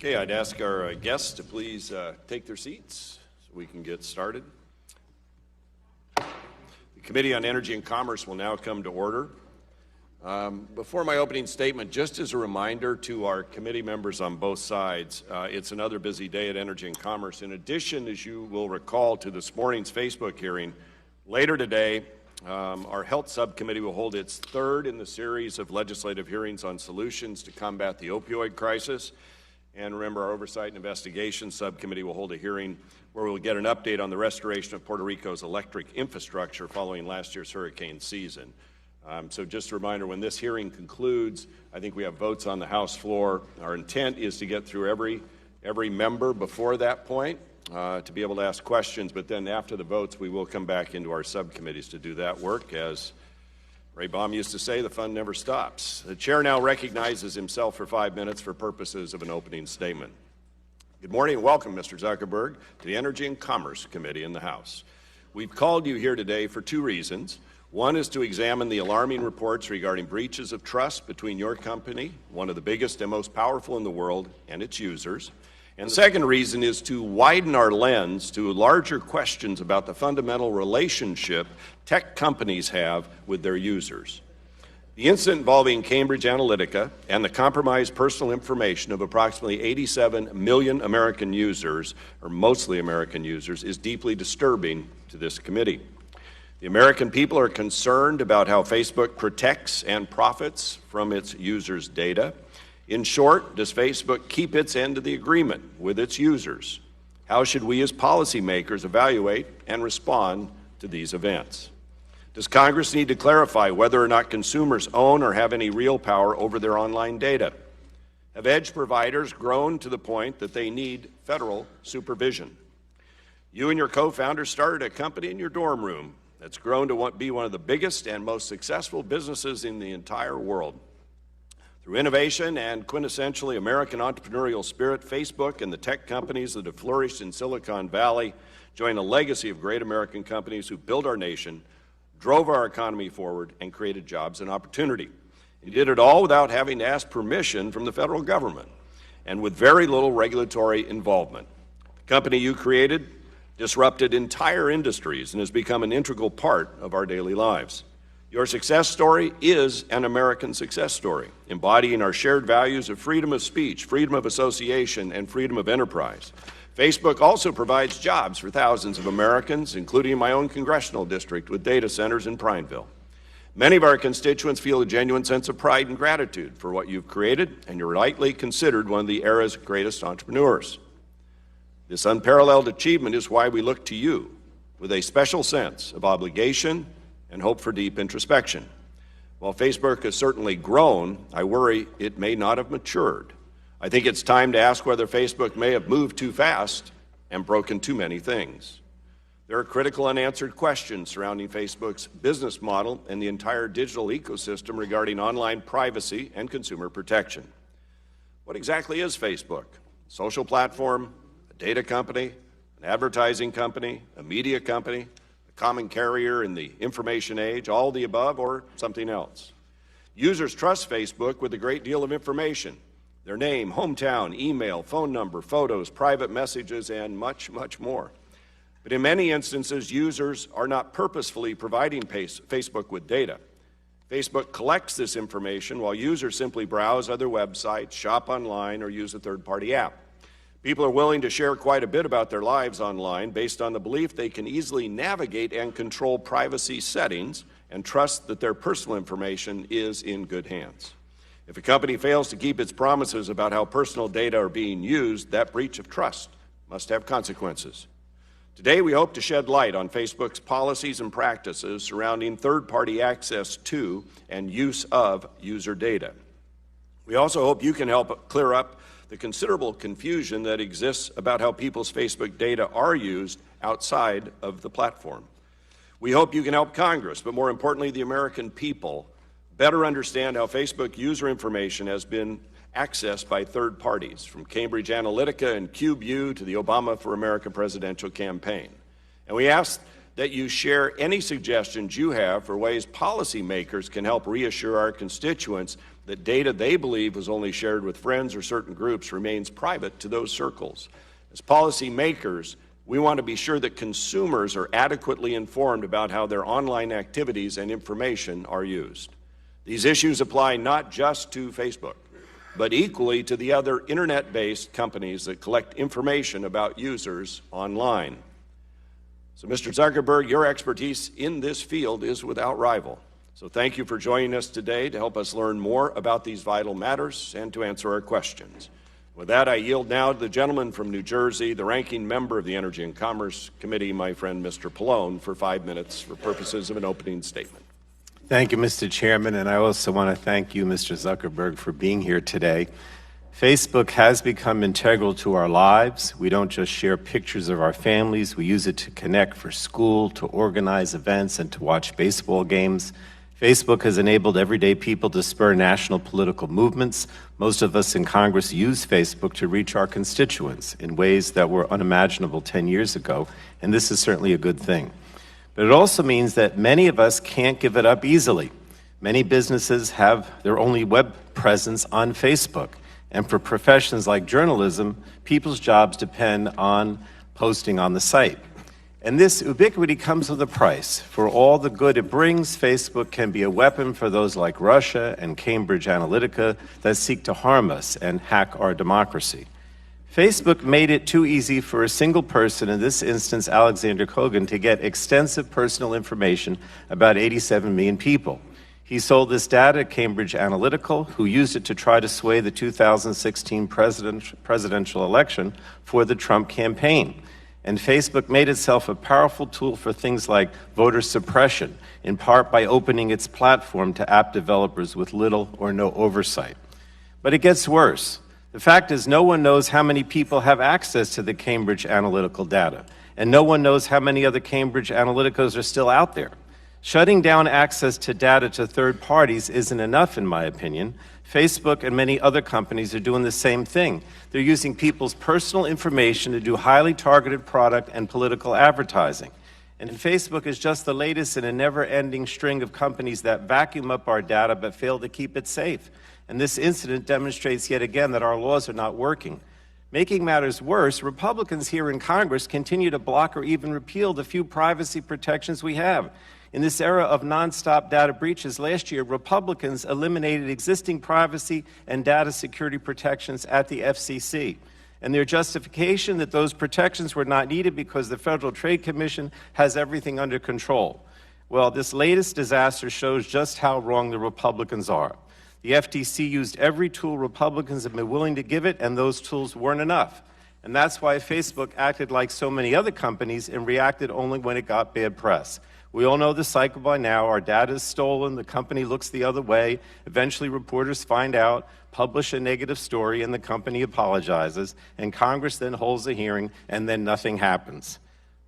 Okay, I'd ask our guests to please take their seats so we can get started. The Committee on Energy and Commerce will now come to order. Before my opening statement, just as a reminder to our committee members on both sides, it's another busy day at Energy and Commerce. In addition, as you will recall, to this morning's Facebook hearing, later today, our Health Subcommittee will hold its third in the series of legislative hearings on solutions to combat the opioid crisis. And remember, our Oversight and Investigation Subcommittee will hold a hearing where we'll get an update on the restoration of Puerto Rico's electric infrastructure following last year's hurricane season. So just a reminder, when this hearing concludes, I think we have votes on the House floor. Our intent is to get through every member before that point to be able to ask questions, but then after the votes, we will come back into our subcommittees to do that work. As Ray Baum used to say, the fun never stops. The chair now recognizes himself for 5 minutes for purposes of an opening statement. Good morning and welcome, Mr. Zuckerberg, to the Energy and Commerce Committee in the House. We've called you here today for two reasons. One is to examine the alarming reports regarding breaches of trust between your company, one of the biggest and most powerful in the world, and its users. And the second reason is to widen our lens to larger questions about the fundamental relationship tech companies have with their users. The incident involving Cambridge Analytica and the compromised personal information of approximately 87 million American users, or mostly American users, is deeply disturbing to this committee. The American people are concerned about how Facebook protects and profits from its users' data. In short, does Facebook keep its end of the agreement with its users? How should we as policymakers evaluate and respond to these events? Does Congress need to clarify whether or not consumers own or have any real power over their online data? Have edge providers grown to the point that they need federal supervision? You and your co-founders started a company in your dorm room that's grown to be one of the biggest and most successful businesses in the entire world. Through innovation and quintessentially American entrepreneurial spirit, Facebook and the tech companies that have flourished in Silicon Valley join a legacy of great American companies who built our nation, drove our economy forward, and created jobs and opportunity. You did it all without having to ask permission from the federal government and with very little regulatory involvement. The company you created disrupted entire industries and has become an integral part of our daily lives. Your success story is an American success story, embodying our shared values of freedom of speech, freedom of association, and freedom of enterprise. Facebook also provides jobs for thousands of Americans, including my own congressional district with data centers in Prineville. Many of our constituents feel a genuine sense of pride and gratitude for what you've created, and you're rightly considered one of the era's greatest entrepreneurs. This unparalleled achievement is why we look to you with a special sense of obligation and hope for deep introspection. While Facebook has certainly grown, I worry it may not have matured. I think it's time to ask whether Facebook may have moved too fast and broken too many things. There are critical unanswered questions surrounding Facebook's business model and the entire digital ecosystem regarding online privacy and consumer protection. What exactly is Facebook? A social platform, a data company, an advertising company, a media company, common carrier in the information age, all the above, or something else? Users trust Facebook with a great deal of information: their name, hometown, email, phone number, photos, private messages, and much, much more. But in many instances, users are not purposefully providing Facebook with data. Facebook collects this information while users simply browse other websites, shop online, or use a third-party app. People are willing to share quite a bit about their lives online based on the belief they can easily navigate and control privacy settings and trust that their personal information is in good hands. If a company fails to keep its promises about how personal data are being used, that breach of trust must have consequences. Today, we hope to shed light on Facebook's policies and practices surrounding third-party access to and use of user data. We also hope you can help clear up the considerable confusion that exists about how people's Facebook data are used outside of the platform. We hope you can help Congress, but more importantly, the American people, better understand how Facebook user information has been accessed by third parties, from Cambridge Analytica and CubeU to the Obama for America presidential campaign. And we ask that you share any suggestions you have for ways policymakers can help reassure our constituents that data they believe was only shared with friends or certain groups remains private to those circles. As policymakers, we want to be sure that consumers are adequately informed about how their online activities and information are used. These issues apply not just to Facebook, but equally to the other internet-based companies that collect information about users online. So, Mr. Zuckerberg, your expertise in this field is without rival. So thank you for joining us today to help us learn more about these vital matters and to answer our questions. With that, I yield now to the gentleman from New Jersey, the ranking member of the Energy and Commerce Committee, my friend Mr. Pallone, for 5 minutes for purposes of an opening statement. Thank you, Mr. Chairman, and I also want to thank you, Mr. Zuckerberg, for being here today. Facebook has become integral to our lives. We don't just share pictures of our families. We use it to connect for school, to organize events, and to watch baseball games. Facebook has enabled everyday people to spur national political movements. Most of us in Congress use Facebook to reach our constituents in ways that were unimaginable 10 years ago, and this is certainly a good thing. But it also means that many of us can't give it up easily. Many businesses have their only web presence on Facebook. And for professions like journalism, people's jobs depend on posting on the site. And this ubiquity comes with a price. For all the good it brings, Facebook can be a weapon for those like Russia and Cambridge Analytica that seek to harm us and hack our democracy. Facebook made it too easy for a single person, in this instance Alexander Kogan, to get extensive personal information about 87 million people. He sold this data to Cambridge Analytica, who used it to try to sway the 2016 presidential election for the Trump campaign. And Facebook made itself a powerful tool for things like voter suppression, in part by opening its platform to app developers with little or no oversight. But it gets worse. The fact is, no one knows how many people have access to the Cambridge Analytica data, and no one knows how many other Cambridge Analyticas are still out there. Shutting down access to data to third parties isn't enough, in my opinion. Facebook and many other companies are doing the same thing. They're using people's personal information to do highly targeted product and political advertising. And Facebook is just the latest in a never-ending string of companies that vacuum up our data but fail to keep it safe. And this incident demonstrates yet again that our laws are not working. Making matters worse, Republicans here in Congress continue to block or even repeal the few privacy protections we have. In this era of nonstop data breaches, last year, Republicans eliminated existing privacy and data security protections at the FCC. And their justification that those protections were not needed because the Federal Trade Commission has everything under control. Well, this latest disaster shows just how wrong the Republicans are. The FTC used every tool Republicans have been willing to give it, and those tools weren't enough. And that's why Facebook acted like so many other companies and reacted only when it got bad press. We all know the cycle by now. Our data is stolen, the company looks the other way, eventually reporters find out, publish a negative story, and the company apologizes, and Congress then holds a hearing, and then nothing happens.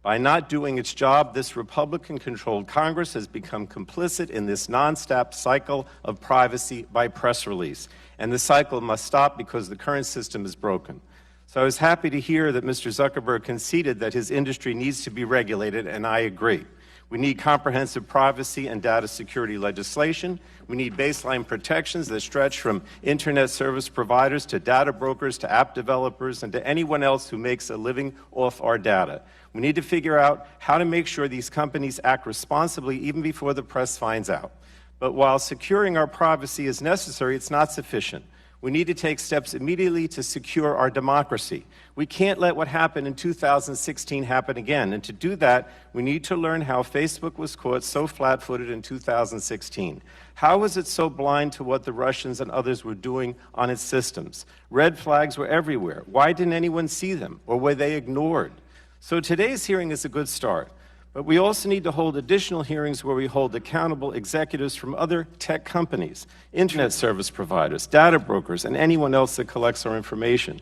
By not doing its job, this Republican-controlled Congress has become complicit in this nonstop cycle of privacy by press release. And the cycle must stop because the current system is broken. So I was happy to hear that Mr. Zuckerberg conceded that his industry needs to be regulated, and I agree. We need comprehensive privacy and data security legislation. We need baseline protections that stretch from internet service providers to data brokers to app developers and to anyone else who makes a living off our data. We need to figure out how to make sure these companies act responsibly even before the press finds out. But while securing our privacy is necessary, it's not sufficient. We need to take steps immediately to secure our democracy. We can't let what happened in 2016 happen again. And to do that, we need to learn how Facebook was caught so flat-footed in 2016. How was it so blind to what the Russians and others were doing on its systems? Red flags were everywhere. Why didn't anyone see them? Or were they ignored? So today's hearing is a good start. But we also need to hold additional hearings where we hold accountable executives from other tech companies, internet service providers, data brokers, and anyone else that collects our information.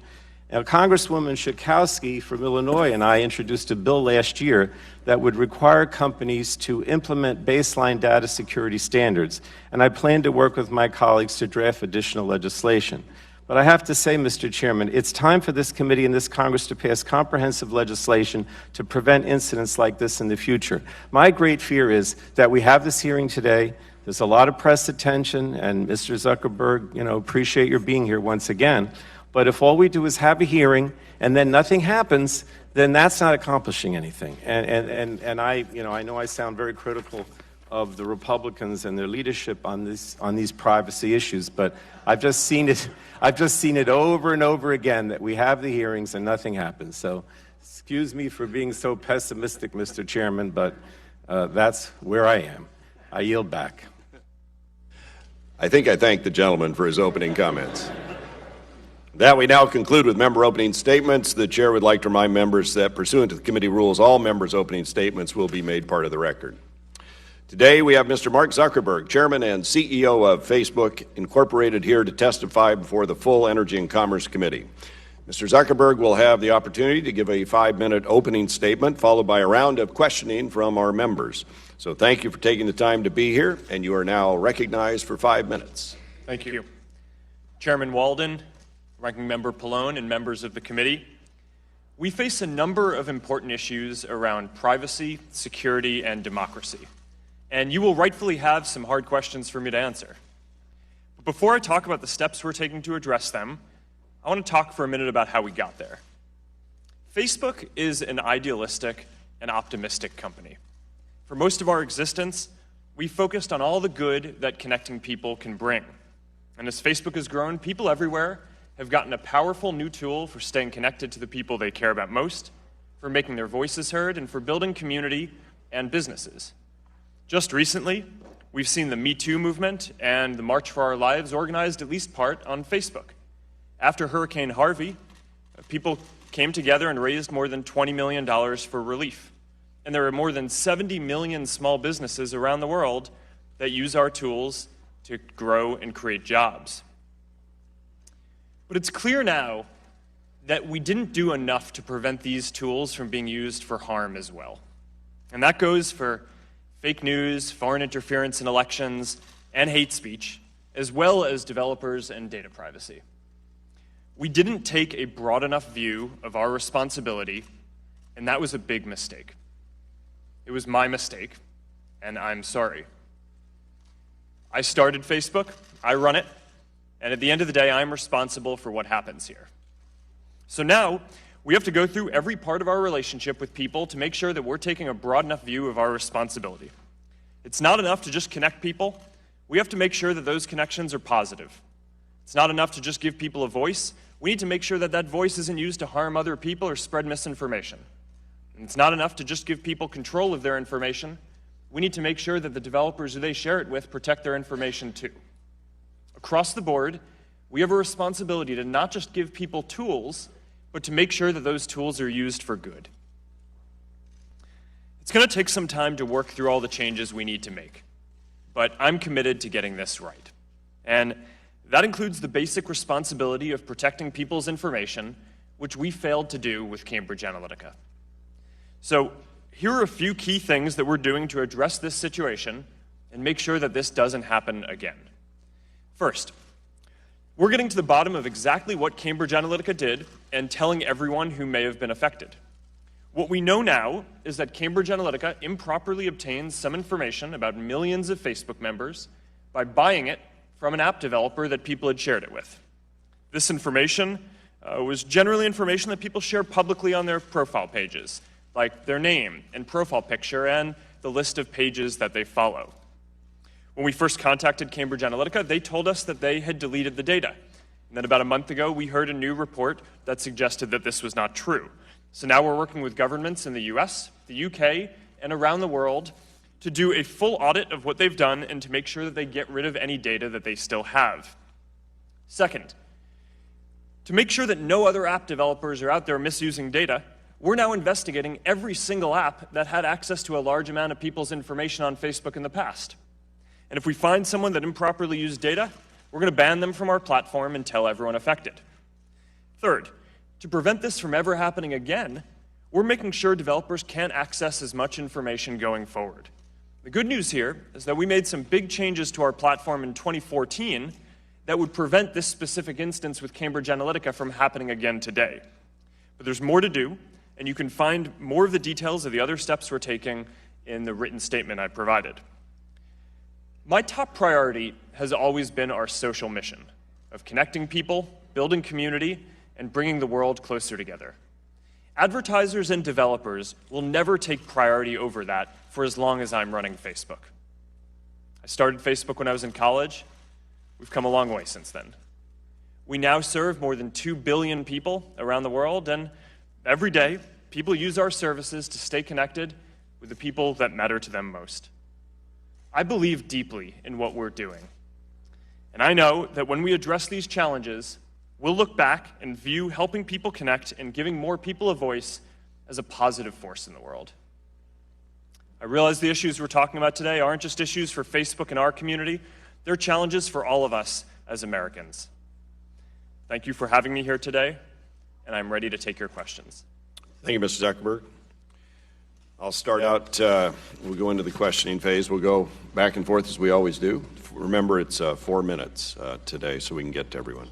Now, Congresswoman Schakowsky from Illinois and I introduced a bill last year that would require companies to implement baseline data security standards, and I plan to work with my colleagues to draft additional legislation. But I have to say, Mr. Chairman, it's time for this committee and this Congress to pass comprehensive legislation to prevent incidents like this in the future. My great fear is that we have this hearing today, There's a lot of press attention, and Mr. Zuckerberg, appreciate your being here once again. But if all we do is have a hearing and then nothing happens, then that's not accomplishing anything. And I know I sound very critical of the Republicans and their leadership on these privacy issues, but I've just seen it over and over again that we have the hearings and nothing happens. So excuse me for being so pessimistic, Mr. Chairman, but that's where I am. I yield back. I think I thank the gentleman for his opening comments. That we now conclude with member opening statements. The chair would like to remind members that pursuant to the committee rules, all members' opening statements will be made part of the record. Today we have Mr. Mark Zuckerberg, Chairman and CEO of Facebook Incorporated, here to testify before the full Energy and Commerce Committee. Mr. Zuckerberg will have the opportunity to give a 5-minute opening statement, followed by a round of questioning from our members. So thank you for taking the time to be here, and you are now recognized for 5 minutes. Thank you. Chairman Walden, Ranking Member Pallone, and members of the committee, we face a number of important issues around privacy, security, and democracy. And you will rightfully have some hard questions for me to answer. But before I talk about the steps we're taking to address them, I want to talk for a minute about how we got there. Facebook is an idealistic and optimistic company. For most of our existence, we focused on all the good that connecting people can bring. And as Facebook has grown, people everywhere have gotten a powerful new tool for staying connected to the people they care about most, for making their voices heard, and for building community and businesses. Just recently, we've seen the Me Too movement and the March for Our Lives organized at least part on Facebook. After Hurricane Harvey, people came together and raised more than $20 million for relief. And there are more than 70 million small businesses around the world that use our tools to grow and create jobs. But it's clear now that we didn't do enough to prevent these tools from being used for harm as well. And that goes for fake news, foreign interference in elections, and hate speech, as well as developers and data privacy. We didn't take a broad enough view of our responsibility, and that was a big mistake. It was my mistake, and I'm sorry. I started Facebook, I run it, and at the end of the day, I'm responsible for what happens here. So now, we have to go through every part of our relationship with people to make sure that we're taking a broad enough view of our responsibility. It's not enough to just connect people. We have to make sure that those connections are positive. It's not enough to just give people a voice. We need to make sure that that voice isn't used to harm other people or spread misinformation. And it's not enough to just give people control of their information. We need to make sure that the developers who they share it with protect their information too. Across the board, we have a responsibility to not just give people tools, but to make sure that those tools are used for good. It's going to take some time to work through all the changes we need to make, but I'm committed to getting this right. And that includes the basic responsibility of protecting people's information, which we failed to do with Cambridge Analytica. So here are a few key things that we're doing to address this situation and make sure that this doesn't happen again. First, we're getting to the bottom of exactly what Cambridge Analytica did and telling everyone who may have been affected. What we know now is that Cambridge Analytica improperly obtained some information about millions of Facebook members by buying it from an app developer that people had shared it with. This information was generally information that people share publicly on their profile pages, like their name and profile picture and the list of pages that they follow. When we first contacted Cambridge Analytica, they told us that they had deleted the data. And then about a month ago, we heard a new report that suggested that this was not true. So now we're working with governments in the US, the UK, and around the world to do a full audit of what they've done and to make sure that they get rid of any data that they still have. Second, to make sure that no other app developers are out there misusing data, we're now investigating every single app that had access to a large amount of people's information on Facebook in the past. And if we find someone that improperly used data, we're going to ban them from our platform and tell everyone affected. Third, to prevent this from ever happening again, we're making sure developers can't access as much information going forward. The good news here is that we made some big changes to our platform in 2014 that would prevent this specific instance with Cambridge Analytica from happening again today. But there's more to do, and you can find more of the details of the other steps we're taking in the written statement I provided. My top priority has always been our social mission of connecting people, building community, and bringing the world closer together. Advertisers and developers will never take priority over that for as long as I'm running Facebook. I started Facebook when I was in college. We've come a long way since then. We now serve more than 2 billion people around the world, and every day, people use our services to stay connected with the people that matter to them most. I believe deeply in what we're doing. And I know that when we address these challenges, we'll look back and view helping people connect and giving more people a voice as a positive force in the world. I realize the issues we're talking about today aren't just issues for Facebook and our community. They're challenges for all of us as Americans. Thank you for having me here today, and I'm ready to take your questions. Thank you, Mr. Zuckerberg. I'll start out, we'll go into the questioning phase. We'll go back and forth as we always do. Remember, it's 4 minutes today, so we can get to everyone.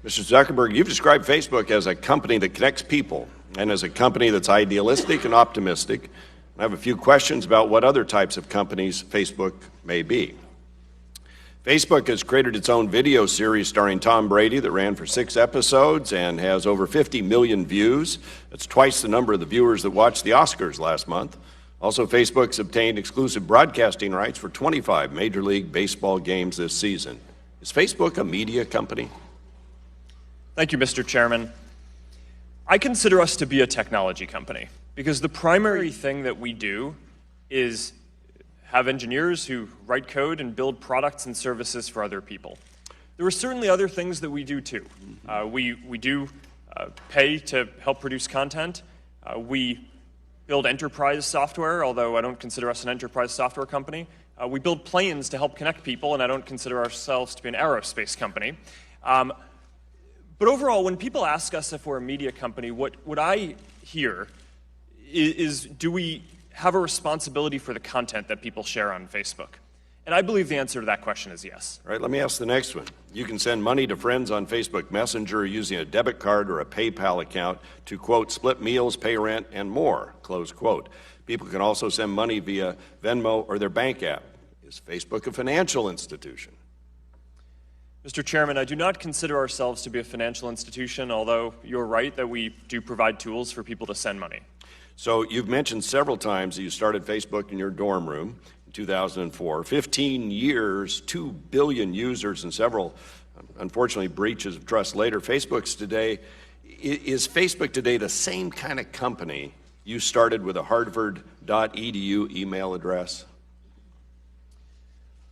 Mr. Zuckerberg, you've described Facebook as a company that connects people and as a company that's idealistic and optimistic. I have a few questions about what other types of companies Facebook may be. Facebook has created its own video series starring Tom Brady that ran for 6 episodes and has over 50 million views. That's twice the number of the viewers that watched the Oscars last month. Also, Facebook's obtained exclusive broadcasting rights for 25 Major League Baseball games this season. Is Facebook a media company? Thank you, Mr. Chairman. I consider us to be a technology company because the primary thing that we do is have engineers who write code and build products and services for other people. There are certainly other things that we do too. We do pay to help produce content. We build enterprise software, although I don't consider us an enterprise software company. We build planes to help connect people, and I don't consider ourselves to be an aerospace company. But overall, when people ask us if we're a media company, what I hear is do we have a responsibility for the content that people share on Facebook? And I believe the answer to that question is yes. All right, let me ask the next one. You can send money to friends on Facebook Messenger using a debit card or a PayPal account to, quote, split meals, pay rent, and more, close quote. People can also send money via Venmo or their bank app. Is Facebook a financial institution? Mr. Chairman, I do not consider ourselves to be a financial institution, although you're right that we do provide tools for people to send money. So you've mentioned several times that you started Facebook in your dorm room in 2004. 15 years, 2 billion users, and several, unfortunately, breaches of trust later. Is Facebook today the same kind of company you started with a harvard.edu email address?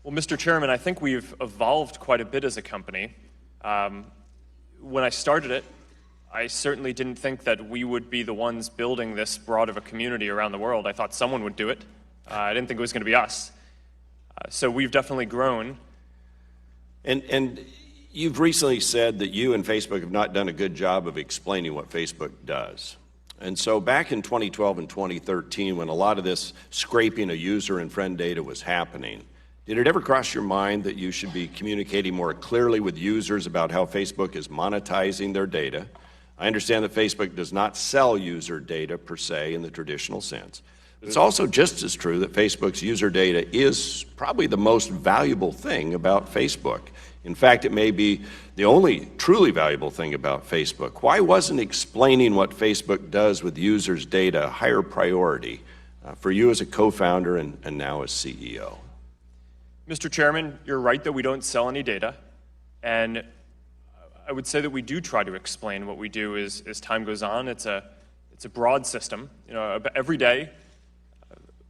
Well, Mr. Chairman, I think we've evolved quite a bit as a company. When I started it, I certainly didn't think that we would be the ones building this broad of a community around the world. I thought someone would do it. I didn't think it was going to be us. So we've definitely grown. And you've recently said that you and Facebook have not done a good job of explaining what Facebook does. And so back in 2012 and 2013, when a lot of this scraping of user and friend data was happening, did it ever cross your mind that you should be communicating more clearly with users about how Facebook is monetizing their data? I understand that Facebook does not sell user data per se in the traditional sense. But it's also just as true that Facebook's user data is probably the most valuable thing about Facebook. In fact, it may be the only truly valuable thing about Facebook. Why wasn't explaining what Facebook does with users' data a higher priority for you as a co-founder and now as CEO? Mr. Chairman, you're right that we don't sell any data, and I would say that we do try to explain what we do as time goes on. It's a broad system. You know, every day,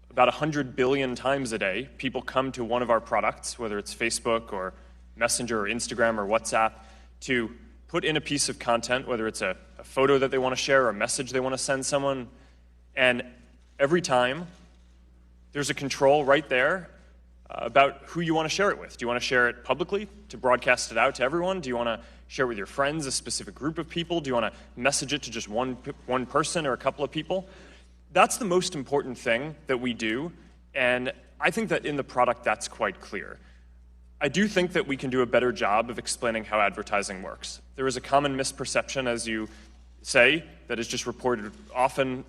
about 100 billion times a day, people come to one of our products, whether it's Facebook or Messenger or Instagram or WhatsApp, to put in a piece of content, whether it's a photo that they want to share or a message they want to send someone. And every time, there's a control right there about who you want to share it with. Do you want to share it publicly to broadcast it out to everyone? Do you want to share it with your friends, a specific group of people? Do you want to message it to just one person or a couple of people? That's the most important thing that we do, and I think that in the product that's quite clear. I do think that we can do a better job of explaining how advertising works. There is a common misperception, as you say, that is just reported, often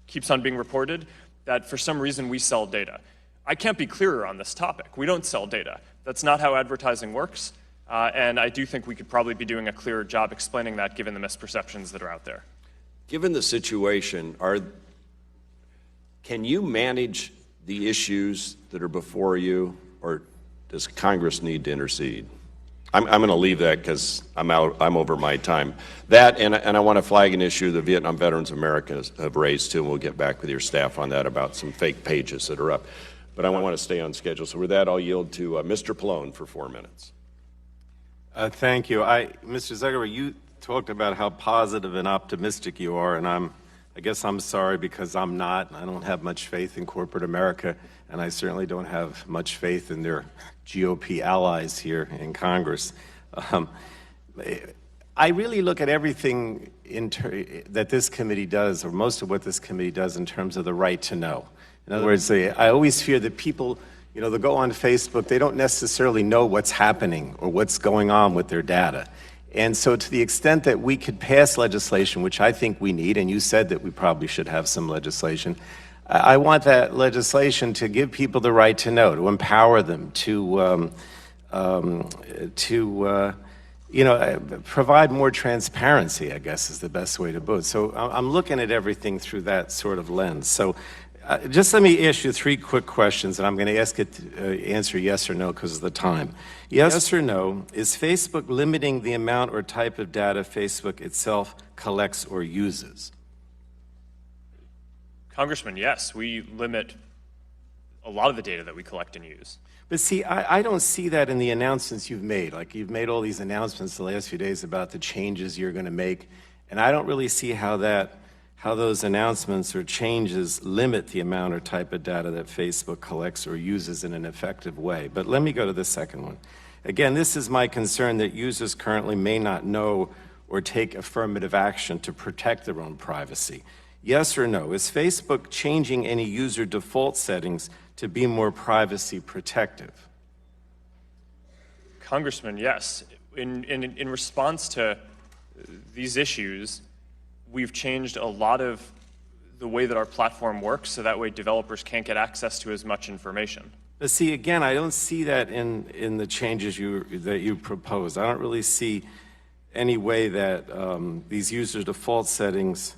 keeps on being reported, that for some reason we sell data. I can't be clearer on this topic. We don't sell data. That's not how advertising works, and I do think we could probably be doing a clearer job explaining that given the misperceptions that are out there. Given the situation, can you manage the issues that are before you, or does Congress need to intercede? I'm going to leave that because I'm over my time. That, and I want to flag an issue the Vietnam Veterans of America have raised too, and we'll get back with your staff on that about some fake pages that are up. But I want to stay on schedule. So with that, I'll yield to Mr. Pallone for 4 minutes. Thank you. Mr. Zuckerberg, you talked about how positive and optimistic you are, and I guess I'm sorry because I'm not. I don't have much faith in corporate America, and I certainly don't have much faith in their GOP allies here in Congress. I really look at everything that this committee does, or most of what this committee does, in terms of the right to know. In other words, I always fear that people, they'll go on Facebook, they don't necessarily know what's happening or what's going on with their data. And so to the extent that we could pass legislation, which I think we need, and you said that we probably should have some legislation, I want that legislation to give people the right to know, to empower them, to provide more transparency, I guess is the best way to put it. So I'm looking at everything through that sort of lens. So just let me ask you 3 quick questions, and I'm going to ask it to answer yes or no because of the time. Yes or no, is Facebook limiting the amount or type of data Facebook itself collects or uses? Congressman, yes, we limit a lot of the data that we collect and use. But see, I don't see that in the announcements you've made. Like, you've made all these announcements the last few days about the changes you're going to make, and I don't really see how those announcements or changes limit the amount or type of data that Facebook collects or uses in an effective way. But let me go to the second one. Again, this is my concern that users currently may not know or take affirmative action to protect their own privacy. Yes or no, is Facebook changing any user default settings to be more privacy protective? Congressman, yes. In response to these issues, we've changed a lot of the way that our platform works so that way developers can't get access to as much information. But see, again, I don't see that in the changes that you propose. I don't really see any way that these user default settings,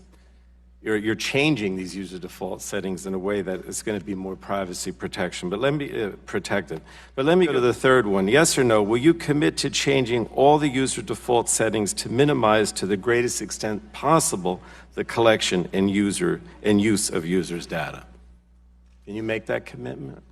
you're changing these user default settings in a way that is going to be more privacy protection. But let me protective. But let me go to the third one. Yes or no? Will you commit to changing all the user default settings to minimize, to the greatest extent possible, the collection and use of users' data? Can you make that commitment?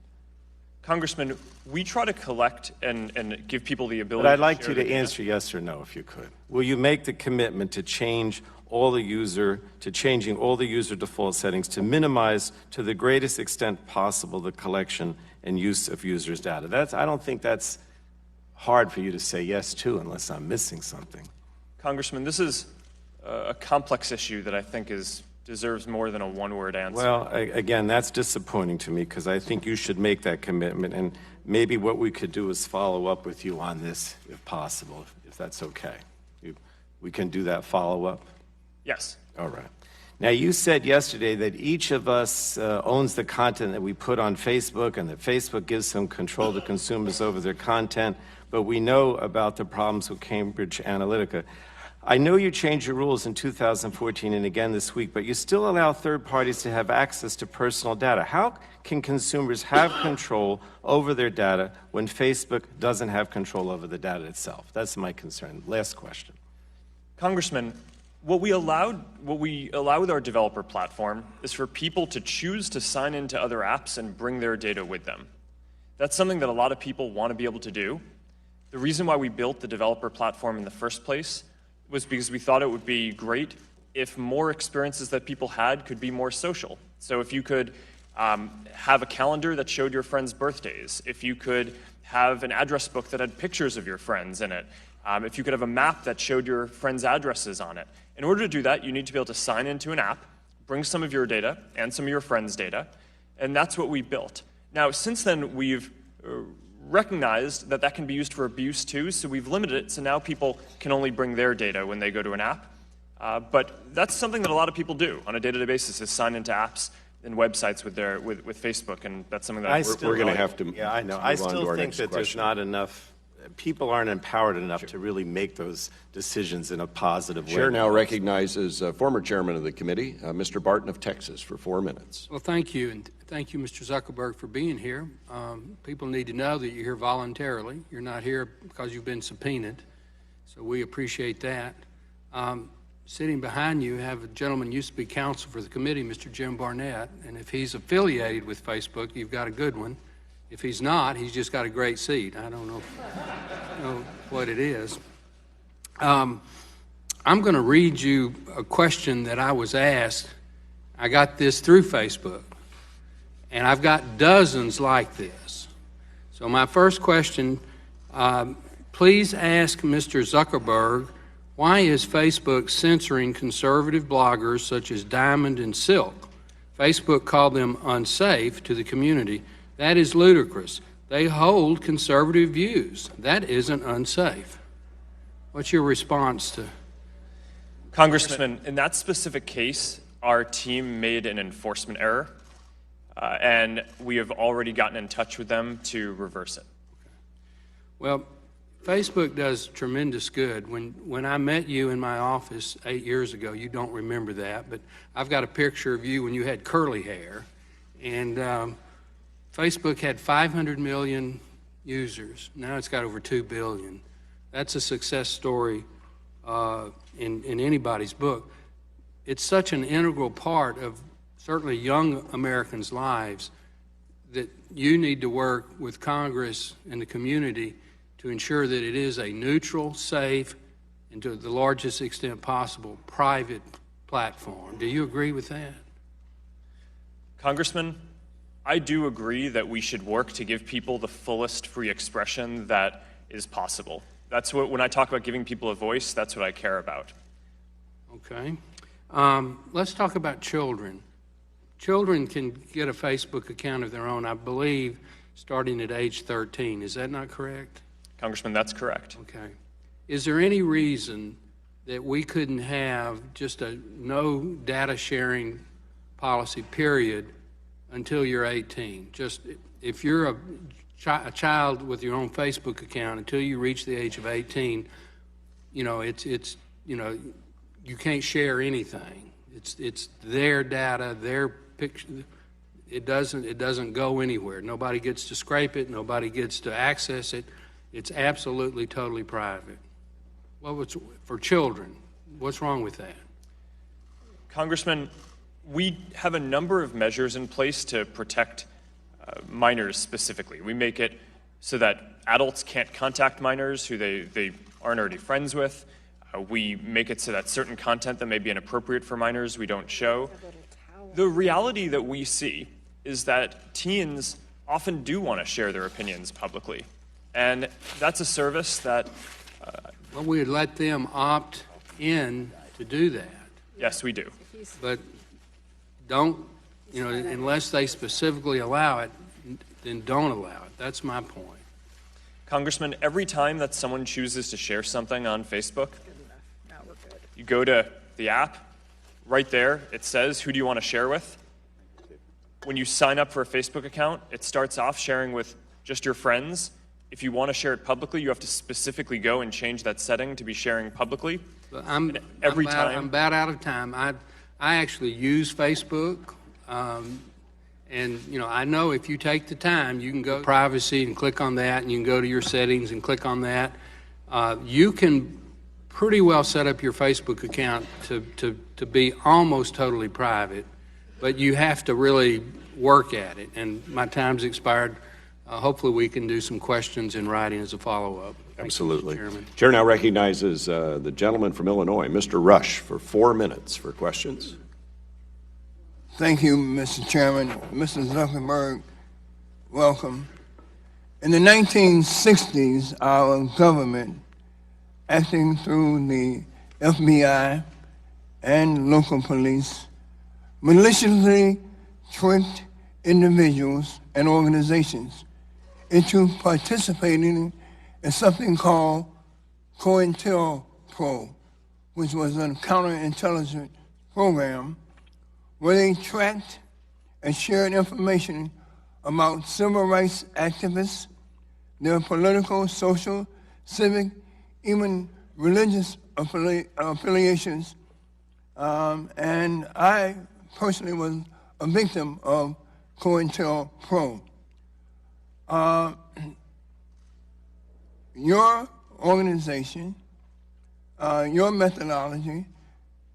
Congressman, we try to collect and give people the ability. But I'd like you to answer yes or no, if you could. Will you make the commitment to changing all the user default settings to minimize, to the greatest extent possible, the collection and use of users' data? I don't think that's hard for you to say yes to, unless I'm missing something. Congressman, this is a complex issue that I think deserves more than a one-word answer. Well, again, that's disappointing to me because I think you should make that commitment, and maybe what we could do is follow up with you on this, if possible, if that's okay. We can do that follow-up? Yes. All right. Now, you said yesterday that each of us owns the content that we put on Facebook, and that Facebook gives some control to consumers over their content, but we know about the problems with Cambridge Analytica. I know you changed your rules in 2014 and again this week, but you still allow third parties to have access to personal data. How can consumers have control over their data when Facebook doesn't have control over the data itself? That's my concern. Last question. Congressman, what we allow with our developer platform is for people to choose to sign into other apps and bring their data with them. That's something that a lot of people want to be able to do. The reason why we built the developer platform in the first place was because we thought it would be great if more experiences that people had could be more social. So if you could have a calendar that showed your friends' birthdays, if you could have an address book that had pictures of your friends in it, if you could have a map that showed your friends' addresses on it. In order to do that, you need to be able to sign into an app, bring some of your data and some of your friends' data, and that's what we built. Now, since then, we've recognized that that can be used for abuse too, so we've limited it so now people can only bring their data when they go to an app. But that's something that a lot of people do on a day-to-day basis, is sign into apps and websites with Facebook, and that's something that we're going to have to. Yeah, I know. I still think that there's not enough. People aren't empowered enough to really make those decisions in a positive way. Chair now recognizes former chairman of the committee, Mr. Barton of Texas, for 4 minutes. Well, thank you, and thank you, Mr. Zuckerberg, for being here. People need to know that you're here voluntarily. You're not here because you've been subpoenaed, so we appreciate that. Sitting behind you have a gentleman who used to be counsel for the committee, Mr. Jim Barnett, and if he's affiliated with Facebook, you've got a good one. If he's not, he's just got a great seat. I don't know what it is. I'm going to read you a question that I was asked. I got this through Facebook, and I've got dozens like this. So my first question, please ask Mr. Zuckerberg, why is Facebook censoring conservative bloggers such as Diamond and Silk? Facebook called them unsafe to the community. That is ludicrous. They hold conservative views. That isn't unsafe. What's your response to? Congressman, in that specific case, our team made an enforcement error, and we have already gotten in touch with them to reverse it. Well, Facebook does tremendous good. When I met you in my office 8 years ago, you don't remember that, but I've got a picture of you when you had curly hair, and Facebook had 500 million users. Now it's got over 2 billion. That's a success story in anybody's book. It's such an integral part of certainly young Americans' lives that you need to work with Congress and the community to ensure that it is a neutral, safe, and to the largest extent possible, private platform. Do you agree with that? Congressman, I do agree that we should work to give people the fullest free expression that is possible. That's what, when I talk about giving people a voice, that's what I care about. Okay. Let's talk about children. Children can get a Facebook account of their own, I believe, starting at age 13. Is that not correct? Congressman, that's correct. Okay. Is there any reason that we couldn't have just a no data sharing policy, period, until you're 18? Just if you're a child with your own Facebook account, until you reach the age of 18, you know, it's you know, you can't share anything. It's their data, their picture. It doesn't go anywhere. Nobody gets to scrape it. Nobody gets to access it. It's absolutely, totally private. For children, what's wrong with that? Congressman, we have a number of measures in place to protect minors specifically. We make it so that adults can't contact minors who they aren't already friends with. We make it so that certain content that may be inappropriate for minors we don't show. The reality that we see is that teens often do want to share their opinions publicly. And that's a service that... Well, we would let them opt in to do that. Yes, we do. But don't, you know, unless they specifically allow it, then don't allow it. That's my point. Congressman, every time that someone chooses to share something on Facebook, you go to the app, right there, it says, who do you want to share with? When you sign up for a Facebook account, it starts off sharing with just your friends. If you want to share it publicly, you have to specifically go and change that setting to be sharing publicly. But I'm about out of time. I actually use Facebook, and you know, I know if you take the time, you can go to privacy and click on that, and you can go to your settings and click on that. You can pretty well set up your Facebook account to be almost totally private, but you have to really work at it. And my time's expired. Hopefully we can do some questions in writing as a follow-up. Absolutely. Thank you, Mr. Chairman. Chair now recognizes the gentleman from Illinois, Mr. Rush, for 4 minutes for questions. Thank you, Mr. Chairman. Mr. Zuckerberg, welcome. In the 1960s, our government, acting through the FBI and local police, maliciously tricked individuals and organizations into participating in something called COINTELPRO, which was a counterintelligence program where they tracked and shared information about civil rights activists, their political, social, civic, even religious affiliations. And I personally was a victim of COINTELPRO. Your organization, your methodology,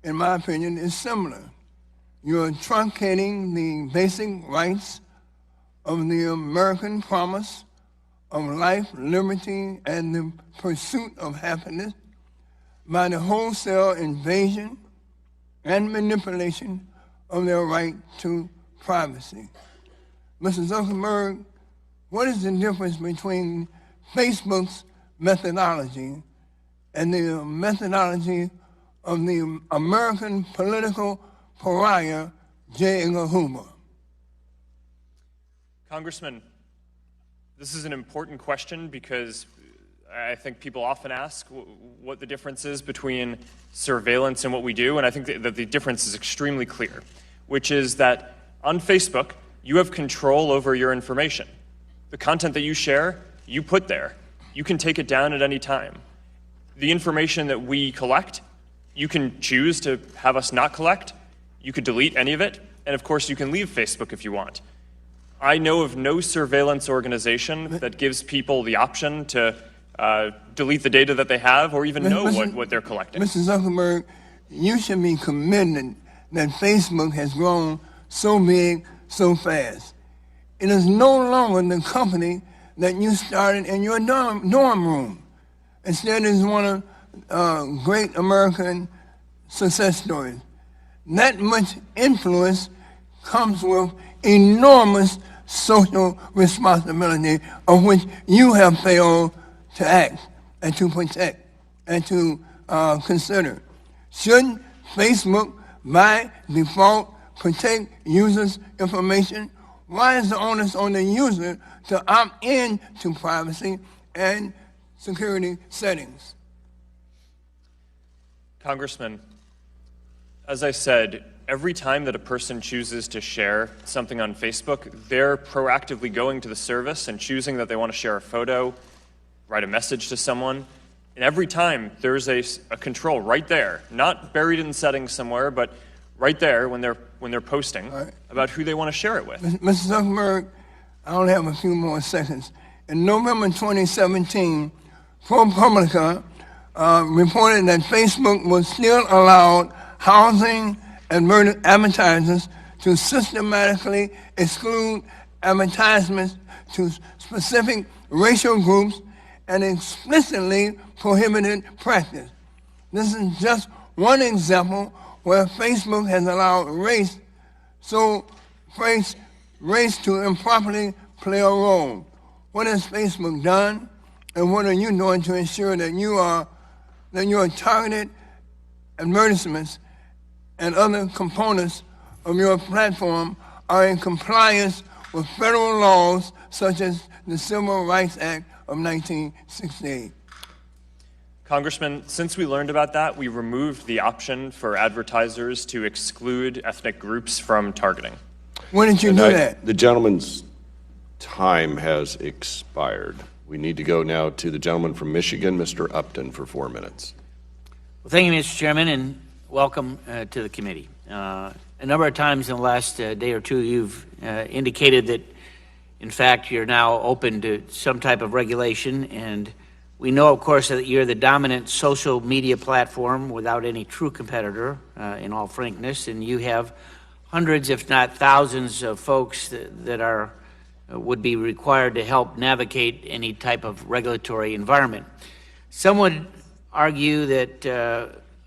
in my opinion, is similar. You're truncating the basic rights of the American promise of life, liberty, and the pursuit of happiness by the wholesale invasion and manipulation of their right to privacy. Mr. Zuckerberg, what is the difference between Facebook's methodology and the methodology of the American political pariah, J. Edgar Hoover? Congressman, this is an important question because I think people often ask what the difference is between surveillance and what we do, and I think that the difference is extremely clear, which is that on Facebook, you have control over your information. The content that you share, you put there. You can take it down at any time. The information that we collect, you can choose to have us not collect. You could delete any of it, and of course you can leave Facebook if you want. I know of no surveillance organization that gives people the option to delete the data that they have or even know what they're collecting. Mr. Zuckerberg, you should be commended that Facebook has grown so big so fast. It is no longer the company that you started in your dorm room. Instead, it's one of great American success stories. That much influence comes with enormous social responsibility of which you have failed to act and to protect and to consider. Shouldn't Facebook, by default, protect users' information? Why is the onus on the user to opt in to privacy and security settings? Congressman, as I said, every time that a person chooses to share something on Facebook, they're proactively going to the service and choosing that they want to share a photo, write a message to someone. And every time there's a control right there, not buried in settings somewhere, but right there when they're posting about who they want to share it with. Mr. Zuckerberg, I only have a few more seconds. In November 2017, ProPublica reported that Facebook was still allowed housing advertisers to systematically exclude advertisements to specific racial groups and explicitly prohibited practice. This is just one example where Facebook has allowed race to improperly play a role. What has Facebook done, and what are you doing to ensure that your targeted advertisements and other components of your platform are in compliance with federal laws such as the Civil Rights Act of 1968? Congressman, since we learned about that, we removed the option for advertisers to exclude ethnic groups from targeting. When did you do that? The gentleman's time has expired. We need to go now to the gentleman from Michigan, Mr. Upton, for 4 minutes. Well, thank you, Mr. Chairman, and welcome to the committee. A number of times in the last day or two, you've indicated that, in fact, you're now open to some type of regulation, and we know, of course, that you're the dominant social media platform without any true competitor, in all frankness, and you have hundreds, if not thousands, of folks that would be required to help navigate any type of regulatory environment. Some would argue that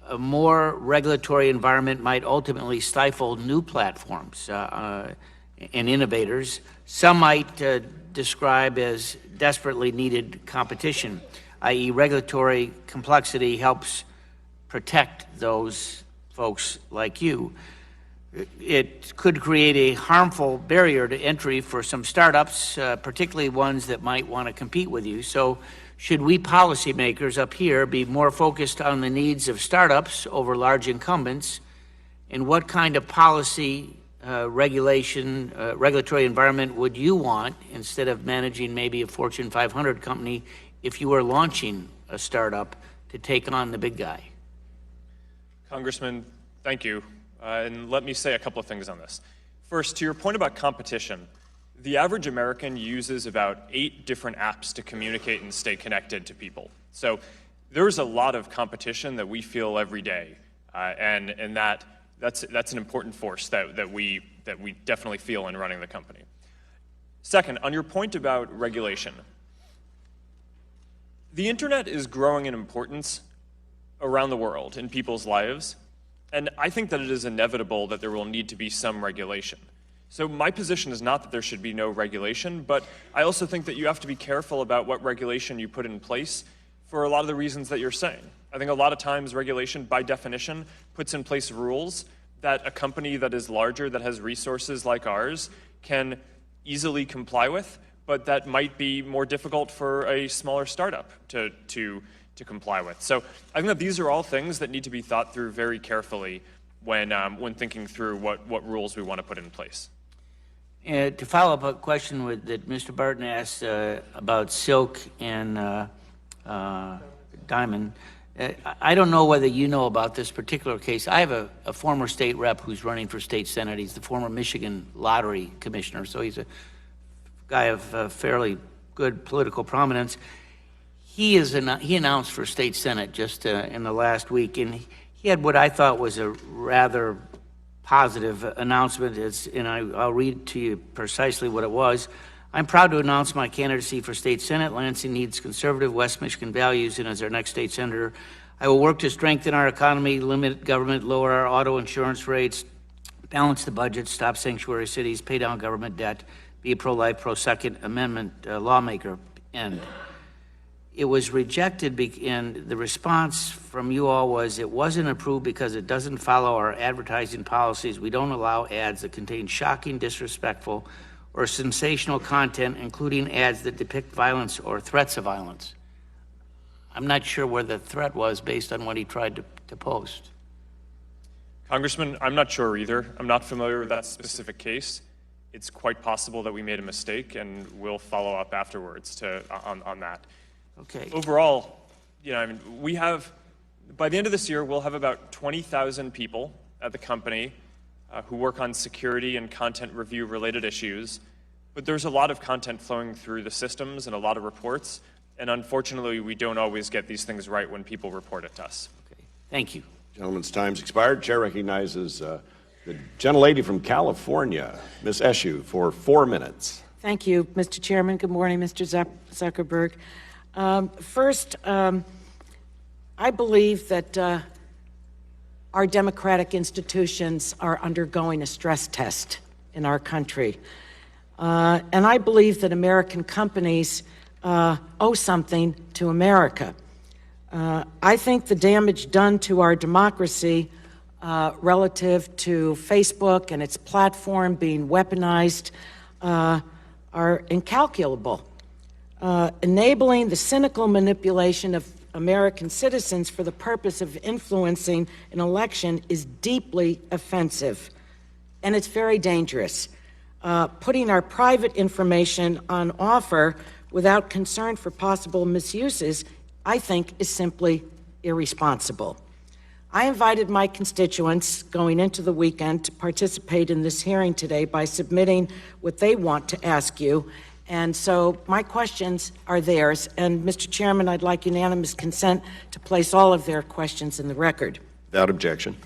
a more regulatory environment might ultimately stifle new platforms and innovators. Some might describe as desperately needed competition, i.e. regulatory complexity helps protect those folks like you. It could create a harmful barrier to entry for some startups, particularly ones that might want to compete with you. So should we policymakers up here be more focused on the needs of startups over large incumbents? And what kind of policy regulatory environment would you want instead of managing maybe a Fortune 500 company if you were launching a startup to take on the big guy? Congressman, thank you. And let me say a couple of things on this. First, to your point about competition, the average American uses about 8 different apps to communicate and stay connected to people. So there's a lot of competition that we feel every day, and that's an important force that we definitely feel in running the company. Second, on your point about regulation, the internet is growing in importance around the world in people's lives, and I think that it is inevitable that there will need to be some regulation. So my position is not that there should be no regulation, but I also think that you have to be careful about what regulation you put in place for a lot of the reasons that you're saying. I think a lot of times regulation, by definition, puts in place rules that a company that is larger, that has resources like ours, can easily comply with, but that might be more difficult for a smaller startup to comply with. So I think that these are all things that need to be thought through very carefully when thinking through what rules we want to put in place. To follow up a question that Mr. Barton asked about Silk and Diamond, I don't know whether you know about this particular case. I have a former state rep who's running for state senate. He's the former Michigan lottery commissioner, so he's a guy of fairly good political prominence. He announced for state senate just in the last week, and he had what I thought was a rather positive announcement, and I'll read to you precisely what it was. I'm proud to announce my candidacy for state senate. Lansing needs conservative West Michigan values, and as our next state senator, I will work to strengthen our economy, limit government, lower our auto insurance rates, balance the budget, stop sanctuary cities, pay down government debt, be a pro-life, pro-Second Amendment lawmaker, end. It was rejected, and the response from you all was it wasn't approved because it doesn't follow our advertising policies. We don't allow ads that contain shocking, disrespectful, or sensational content, including ads that depict violence or threats of violence. I'm not sure where the threat was based on what he tried to post. Congressman, I'm not sure either. I'm not familiar with that specific case. It's quite possible that we made a mistake, and we'll follow up afterwards on that. Okay. Overall, we have, by the end of this year, we'll have about 20,000 people at the company who work on security and content review related issues, but there's a lot of content flowing through the systems and a lot of reports, and unfortunately, we don't always get these things right when people report it to us. Okay. Thank you. Gentleman's time's expired. Chair recognizes the gentlelady from California, Ms. Eshoo, for 4 minutes. Thank you, Mr. Chairman. Good morning, Mr. Zuckerberg. First, I believe that our democratic institutions are undergoing a stress test in our country. And I believe that American companies owe something to America. I think the damage done to our democracy relative to Facebook and its platform being weaponized are incalculable. Enabling the cynical manipulation of American citizens for the purpose of influencing an election is deeply offensive, and it's very dangerous. Putting our private information on offer without concern for possible misuses, I think, is simply irresponsible. I invited my constituents going into the weekend to participate in this hearing today by submitting what they want to ask you. And so my questions are theirs. And Mr. Chairman, I'd like unanimous consent to place all of their questions in the record. Without objection.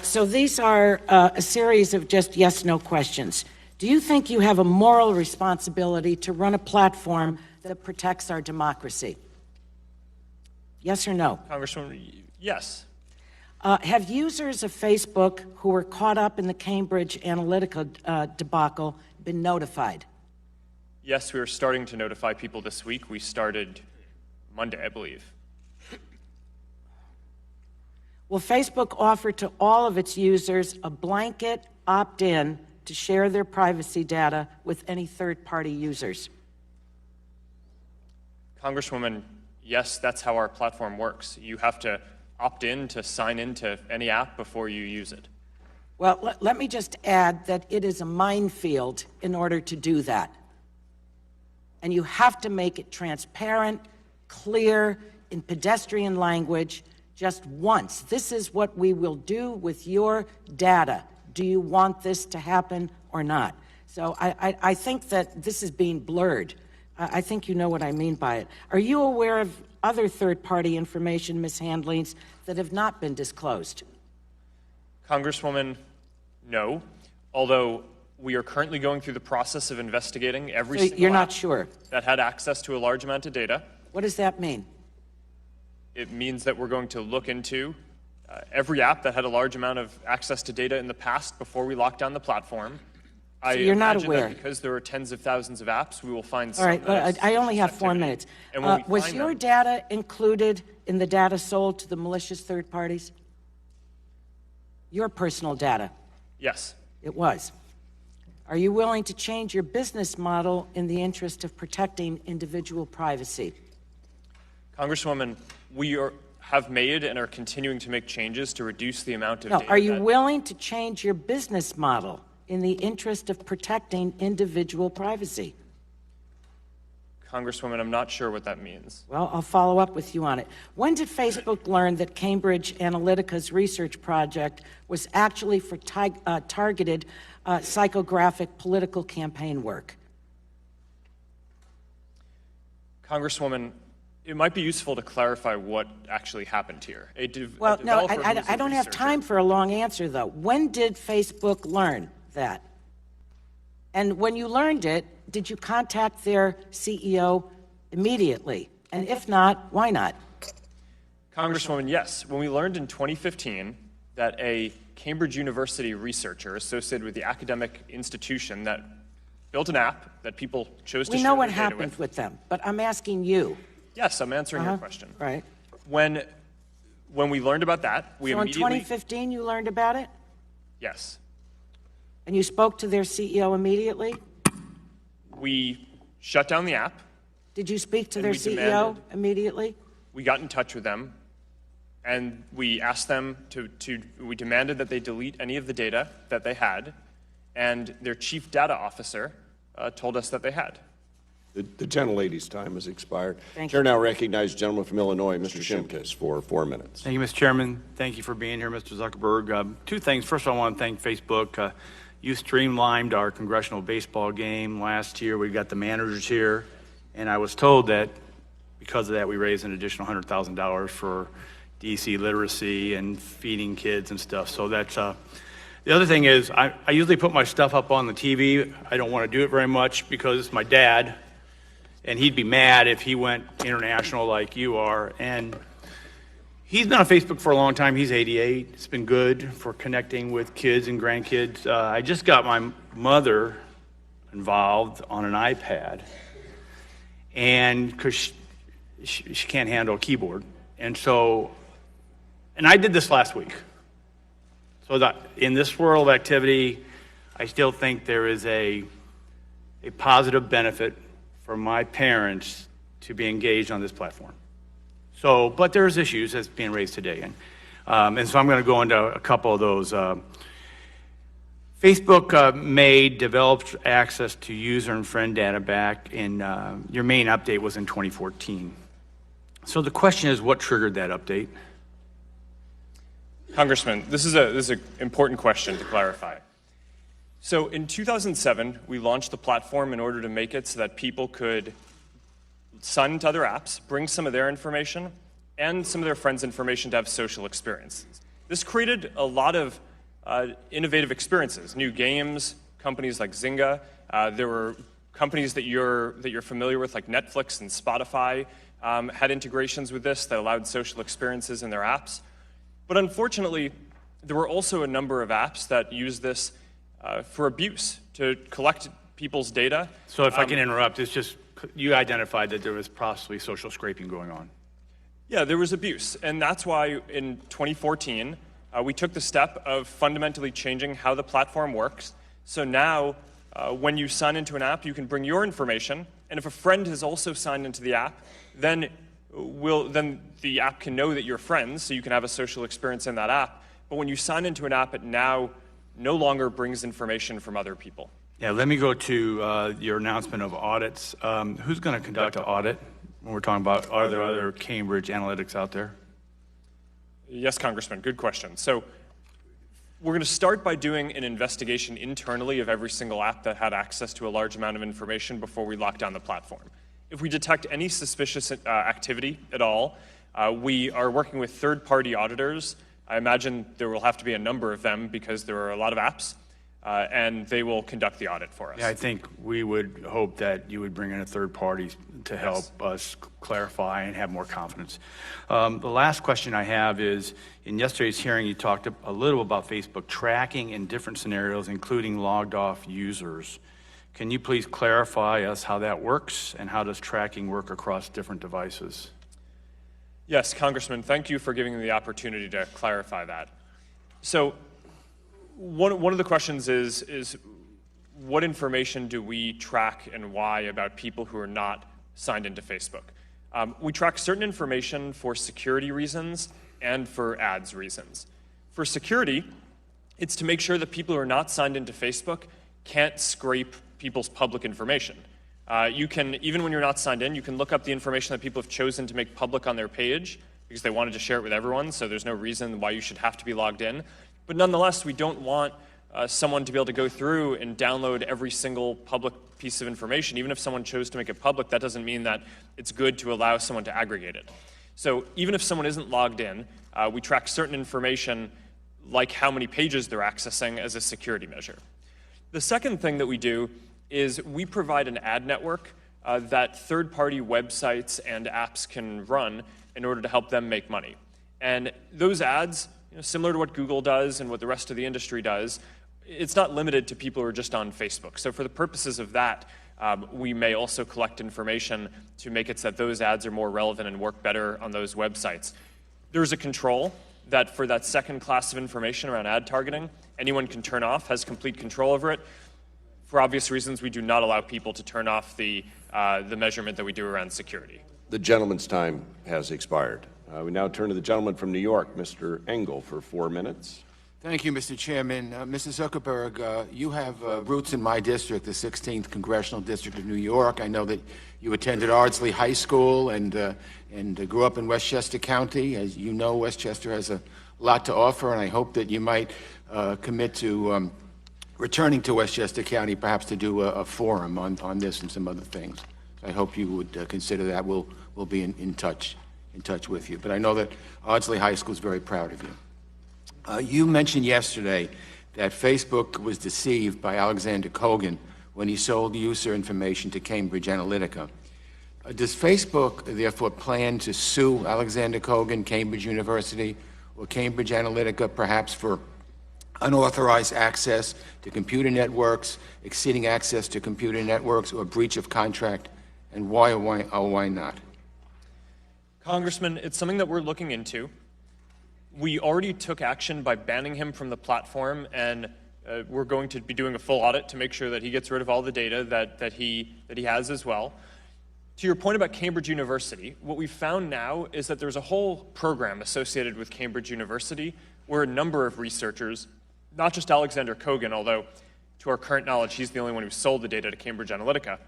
So these are a series of just yes/no questions. Do you think you have a moral responsibility to run a platform that protects our democracy? Yes or no? Congressman, yes. Have users of Facebook who were caught up in the Cambridge Analytica debacle been notified? Yes, we are starting to notify people this week. We started Monday, I believe. Will Facebook offer to all of its users a blanket opt-in to share their privacy data with any third-party users? Congresswoman, yes, that's how our platform works. You have to opt in to sign into any app before you use it. Well, let me just add that it is a minefield in order to do that. And you have to make it transparent, clear, in pedestrian language, just once. This is what we will do with your data. Do you want this to happen or not? So I think that this is being blurred. I think you know what I mean by it. Are you aware of other third-party information mishandlings that have not been disclosed? Congresswoman, no. Although we are currently going through the process of investigating every So single you're not app sure. that had access to a large amount of data. What does that mean? It means that we're going to look into every app that had a large amount of access to data in the past before we locked down the platform. I you're not imagine aware. that because there are tens of thousands of apps, we will find All some. right, but I only have 4 minutes. And when we Was find your them- data included in the data sold to the malicious third parties? Your personal data? Yes. It was. Are you willing to change your business model in the interest of protecting individual privacy? Congresswoman, have made and are continuing to make changes to reduce the amount of No, data. are you that- willing to change your business model in the interest of protecting individual privacy? Congresswoman, I'm not sure what that means. Well, I'll follow up with you on it. When did Facebook learn that Cambridge Analytica's research project was actually for targeted psychographic political campaign work? Congresswoman, it might be useful to clarify what actually happened here. Well, no, developer who was a I don't have researcher- time for a long answer, though. When did Facebook learn that? And when you learned it, did you contact their CEO immediately? And if not, why not? Congresswoman, yes. When we learned in 2015 that a Cambridge University researcher associated with the academic institution that built an app that people chose to We share know what their data happened with. with them, but I'm asking you. Yes, I'm answering your question. Right. When we learned about that, we So in immediately 2015, you learned about it? yes, And you spoke to their CEO immediately? we shut down the app. Did you speak to And their we CEO demanded- immediately? We got in touch with them, and we asked them we demanded that they delete any of the data that they had, and their chief data officer told us that they had. The gentlelady's time has expired. Thank Chair you. now recognizes gentleman from Illinois, Mr. Shimkus, for 4 minutes. Thank you, Mr. Chairman. Thank you for being here, Mr. Zuckerberg. Two things. First, I want to thank Facebook. You streamlined our congressional baseball game last year. We got the managers here, and I was told that because of that, we raised an additional $100,000 for DC literacy and feeding kids and stuff. So that's the other thing is I usually put my stuff up on the TV. I don't want to do it very much because it's my dad, and he'd be mad if he went international like you are. And he's been on Facebook for a long time. He's 88. It's been good for connecting with kids and grandkids. I just got my mother involved on an iPad, and because she can't handle a keyboard. And I did this last week. So that in this world of activity, I still think there is a positive benefit for my parents to be engaged on this platform. So, but there's issues that's being raised today. And so I'm going to go into a couple of those. Facebook developed access to user and friend data back in, your main update was in 2014. So the question is, what triggered that update? Congressman, this is an important question to clarify. So in 2007, we launched the platform in order to make it so that people could sign into other apps, bring some of their information and some of their friends' information to have social experiences. This created a lot of innovative experiences, new games, companies like Zynga. There were companies that you're familiar with, like Netflix and Spotify, had integrations with this that allowed social experiences in their apps. But unfortunately, there were also a number of apps that used this for abuse, to collect people's data. So if I can interrupt, it's just, you identified that there was possibly social scraping going on. Yeah, there was abuse. And that's why in 2014, we took the step of fundamentally changing how the platform works. So now, when you sign into an app, you can bring your information. And if a friend has also signed into the app, then the app can know that you're friends, so you can have a social experience in that app. But when you sign into an app, it now no longer brings information from other people. Yeah, let me go to your announcement of audits. Who's going to conduct an audit when we're talking about, are there other Cambridge Analytics out there? Yes, Congressman, good question. So we're going to start by doing an investigation internally of every single app that had access to a large amount of information before we lock down the platform. If we detect any suspicious activity at all, we are working with third-party auditors. I imagine there will have to be a number of them because there are a lot of apps, and they will conduct the audit for us. Yeah, I think we would hope that you would bring in a third party to help us clarify and have more confidence. The last question I have is, in yesterday's hearing, you talked a little about Facebook tracking in different scenarios, including logged off users. Can you please clarify us how that works, and how does tracking work across different devices? Yes, Congressman, thank you for giving me the opportunity to clarify that. So one of the questions is what information do we track and why about people who are not signed into Facebook? We track certain information for security reasons and for ads reasons. For security, it's to make sure that people who are not signed into Facebook can't scrape people's public information. You can, even when you're not signed in, you can look up the information that people have chosen to make public on their page because they wanted to share it with everyone, so there's no reason why you should have to be logged in. But nonetheless, we don't want someone to be able to go through and download every single public piece of information. Even if someone chose to make it public, that doesn't mean that it's good to allow someone to aggregate it. So even if someone isn't logged in, we track certain information like how many pages they're accessing as a security measure. The second thing that we do is we provide an ad network that third-party websites and apps can run in order to help them make money. And those ads, similar to what Google does and what the rest of the industry does, it's not limited to people who are just on Facebook. So for the purposes of that, we may also collect information to make it so that those ads are more relevant and work better on those websites. There's a control that for that second class of information around ad targeting, anyone can turn off, has complete control over it. For obvious reasons, we do not allow people to turn off the measurement that we do around security. The gentleman's time has expired. We now turn to the gentleman from New York, Mr. Engel, for 4 minutes. Thank you, Mr. Chairman. Mr. Zuckerberg, you have roots in my district, the 16th Congressional District of New York. I know that you attended Ardsley High School and grew up in Westchester County. As you know, Westchester has a lot to offer, and I hope that you might commit to returning to Westchester County, perhaps to do a forum on this and some other things. I hope you would consider that. We'll be in touch with you. But I know that Ardsley High School is very proud of you. You mentioned yesterday that Facebook was deceived by Alexander Kogan when he sold user information to Cambridge Analytica. Does Facebook, therefore, plan to sue Alexander Kogan, Cambridge University, or Cambridge Analytica, perhaps for unauthorized access to computer networks, exceeding access to computer networks, or breach of contract, and why or why not? Congressman, it's something that we're looking into. We already took action by banning him from the platform, and we're going to be doing a full audit to make sure that he gets rid of all the data that he has as well. To your point about Cambridge University, what we've found now is that there's a whole program associated with Cambridge University where a number of researchers, not just Alexander Kogan, although to our current knowledge he's the only one who sold the data to Cambridge Analytica,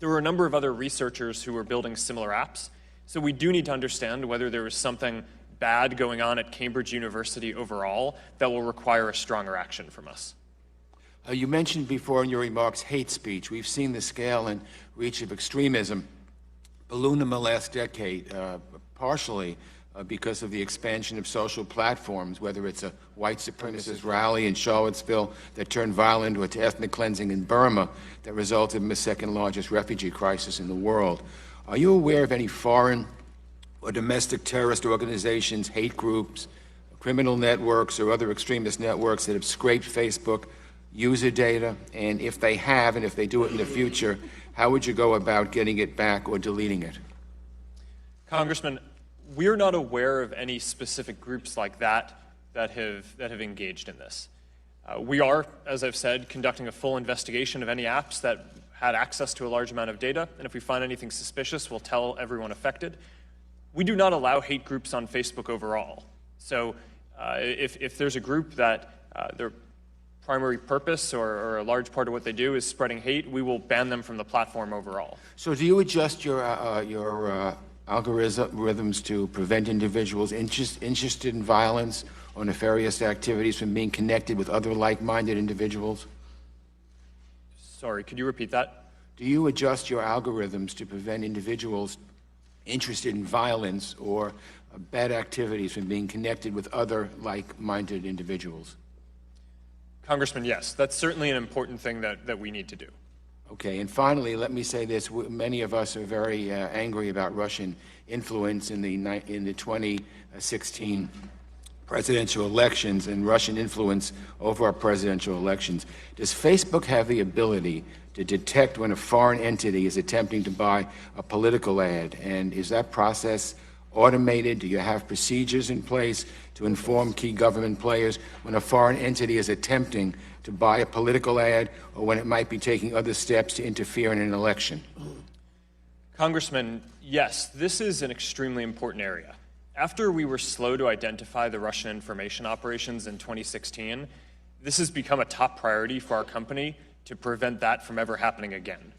there were a number of other researchers who were building similar apps. So we do need to understand whether there was something bad going on at Cambridge University overall that will require a stronger action from us. You mentioned before in your remarks hate speech. We've seen the scale and reach of extremism balloon in the last decade, partially because of the expansion of social platforms, whether it's a white supremacist rally in Charlottesville that turned violent, or to ethnic cleansing in Burma that resulted in the second largest refugee crisis in the world. Are you aware of any foreign or domestic terrorist organizations, hate groups, criminal networks, or other extremist networks that have scraped Facebook user data? And if they have, and if they do it in the future, how would you go about getting it back or deleting it? Congressman, we're not aware of any specific groups like that have engaged in this. We are, as I've said, conducting a full investigation of any apps that had access to a large amount of data, and if we find anything suspicious, we'll tell everyone affected. We do not allow hate groups on Facebook overall. So if there's a group that they're primary purpose or a large part of what they do is spreading hate, we will ban them from the platform overall. So do you adjust your algorithms to prevent individuals interested in violence or nefarious activities from being connected with other like-minded individuals? Sorry, could you repeat that? Do you adjust your algorithms to prevent individuals interested in violence or bad activities from being connected with other like-minded individuals? Congressman, yes, that's certainly an important thing that we need to do. Okay, and finally, let me say this. Many of us are very angry about Russian influence in the 2016 presidential elections and Russian influence over our presidential elections. Does Facebook have the ability to detect when a foreign entity is attempting to buy a political ad? And is that process automated? Do you have procedures in place to inform key government players when a foreign entity is attempting to buy a political ad or when it might be taking other steps to interfere in an election? Congressman, yes, this is an extremely important area. After we were slow to identify the Russian information operations in 2016, this has become a top priority for our company to prevent that from ever happening again.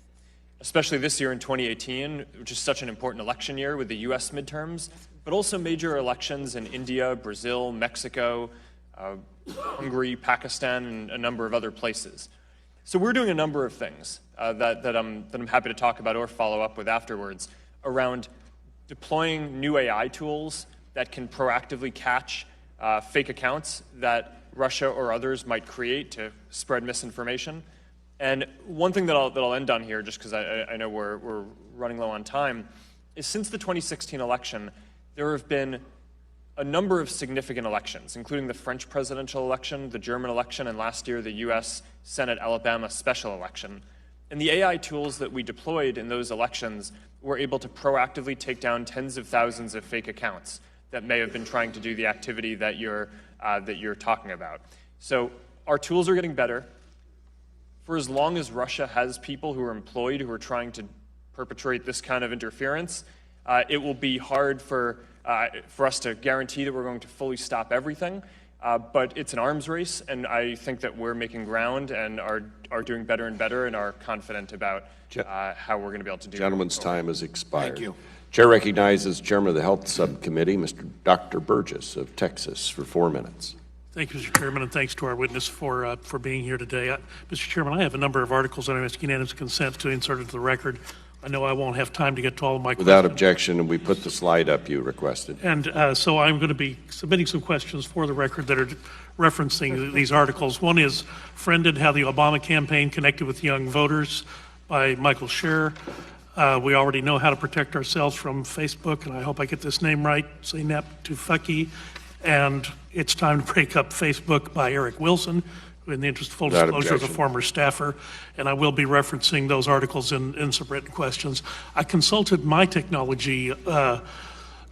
Especially this year in 2018, which is such an important election year with the US midterms, but also major elections in India, Brazil, Mexico, Hungary, Pakistan, and a number of other places. So we're doing a number of things that I'm happy to talk about or follow up with afterwards around deploying new AI tools that can proactively catch fake accounts that Russia or others might create to spread misinformation. And one thing that I'll end on here, just because I know we're running low on time, is since the 2016 election, there have been a number of significant elections, including the French presidential election, the German election, and last year the US Senate Alabama special election. And the AI tools that we deployed in those elections were able to proactively take down tens of thousands of fake accounts that may have been trying to do the activity that you're talking about. So our tools are getting better. For as long as Russia has people who are employed who are trying to perpetrate this kind of interference, it will be hard for us to guarantee that we're going to fully stop everything. But it's an arms race, and I think that we're making ground and are doing better and better and are confident about how we're going to be able to do it. Gentleman's time has expired. Thank you. Chair recognizes Chairman of the Health Subcommittee, Dr. Burgess of Texas, for 4 minutes. Thank you, Mr. Chairman, and thanks to our witness for being here today. Mr. Chairman, I have a number of articles that I'm asking unanimous consent to insert into the record. I know I won't have time to get to all of my Without questions. objection, and we put the slide up you requested. And so I'm going to be submitting some questions for the record that are referencing these articles. One is Friended, How the Obama Campaign Connected with Young Voters by Michael Scherer. We already know how to protect ourselves from Facebook, and I hope I get this name right, Zeynep Tufekci. And It's Time to Break Up Facebook by Eric Wilson, who, in the interest of full Without disclosure, is a objection. former staffer. And I will be referencing those articles in some written questions. I consulted my technology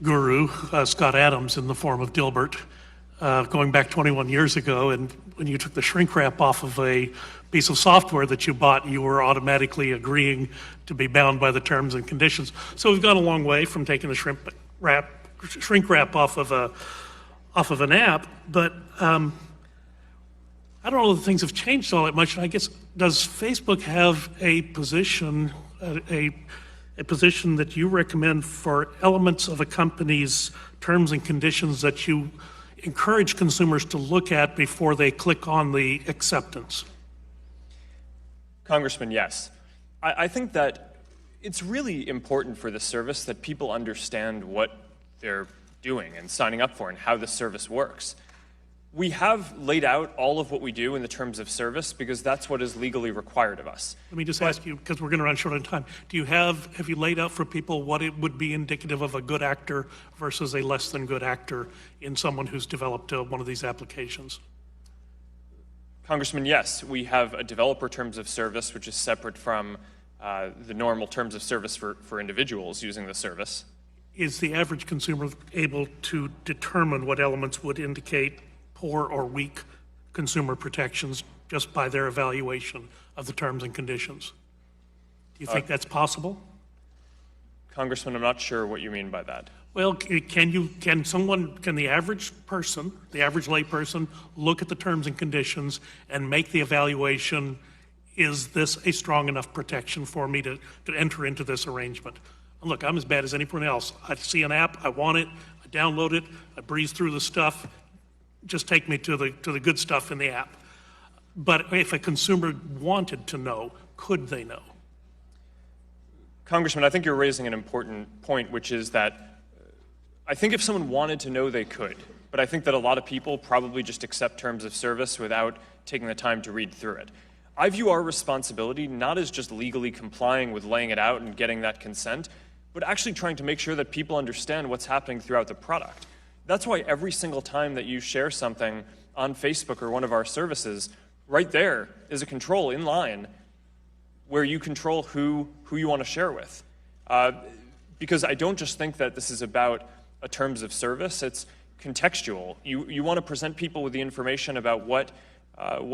guru, Scott Adams, in the form of Dilbert, going back 21 years ago. And when you took the shrink wrap off of a piece of software that you bought, you were automatically agreeing to be bound by the terms and conditions. So we've gone a long way from taking the shrink wrap off of an app, but I don't know that things have changed all that much. And I guess, does Facebook have a position, a position that you recommend for elements of a company's terms and conditions that you encourage consumers to look at before they click on the acceptance? Congressman, yes. I think that it's really important for the service that people understand what they're doing and signing up for and how the service works. We have laid out all of what we do in the terms of service because that's what is legally required of us. Let me just ask you, because we're going to run short on time, have you laid out for people what it would be indicative of a good actor versus a less than good actor in someone who's developed one of these applications? Congressman, yes, we have a developer terms of service, which is separate from the normal terms of service for individuals using the service. Is the average consumer able to determine what elements would indicate poor or weak consumer protections just by their evaluation of the terms and conditions? Do you think that's possible? Congressman, I'm not sure what you mean by that. Well, can the average person, the average lay person, look at the terms and conditions and make the evaluation, is this a strong enough protection for me to enter into this arrangement? And look, I'm as bad as anyone else. I see an app, I want it, I download it, I breeze through the stuff, just take me to the good stuff in the app. But if a consumer wanted to know, could they know? Congressman, I think you're raising an important point, which is that I think if someone wanted to know, they could. But I think that a lot of people probably just accept terms of service without taking the time to read through it. I view our responsibility not as just legally complying with laying it out and getting that consent, but actually trying to make sure that people understand what's happening throughout the product. That's why every single time that you share something on Facebook or one of our services, right there is a control in line where you control who you want to share with. Because I don't just think that this is about a terms of service, it's contextual. You want to present people with the information about what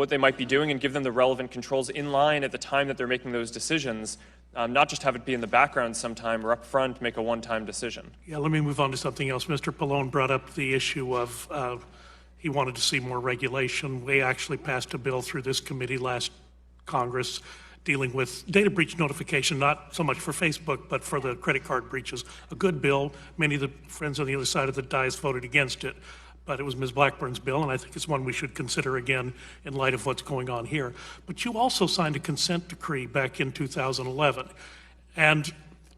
they might be doing and give them the relevant controls in line at the time that they're making those decisions, not just have it be in the background sometime or up front, make a one-time decision. Yeah, let me move on to something else. Mr. Pallone brought up the issue of he wanted to see more regulation. We actually passed a bill through this committee last Congress dealing with data breach notification, not so much for Facebook, but for the credit card breaches. A good bill. Many of the friends on the other side of the dais voted against it, but it was Ms. Blackburn's bill, and I think it's one we should consider again in light of what's going on here. But you also signed a consent decree back in 2011. And,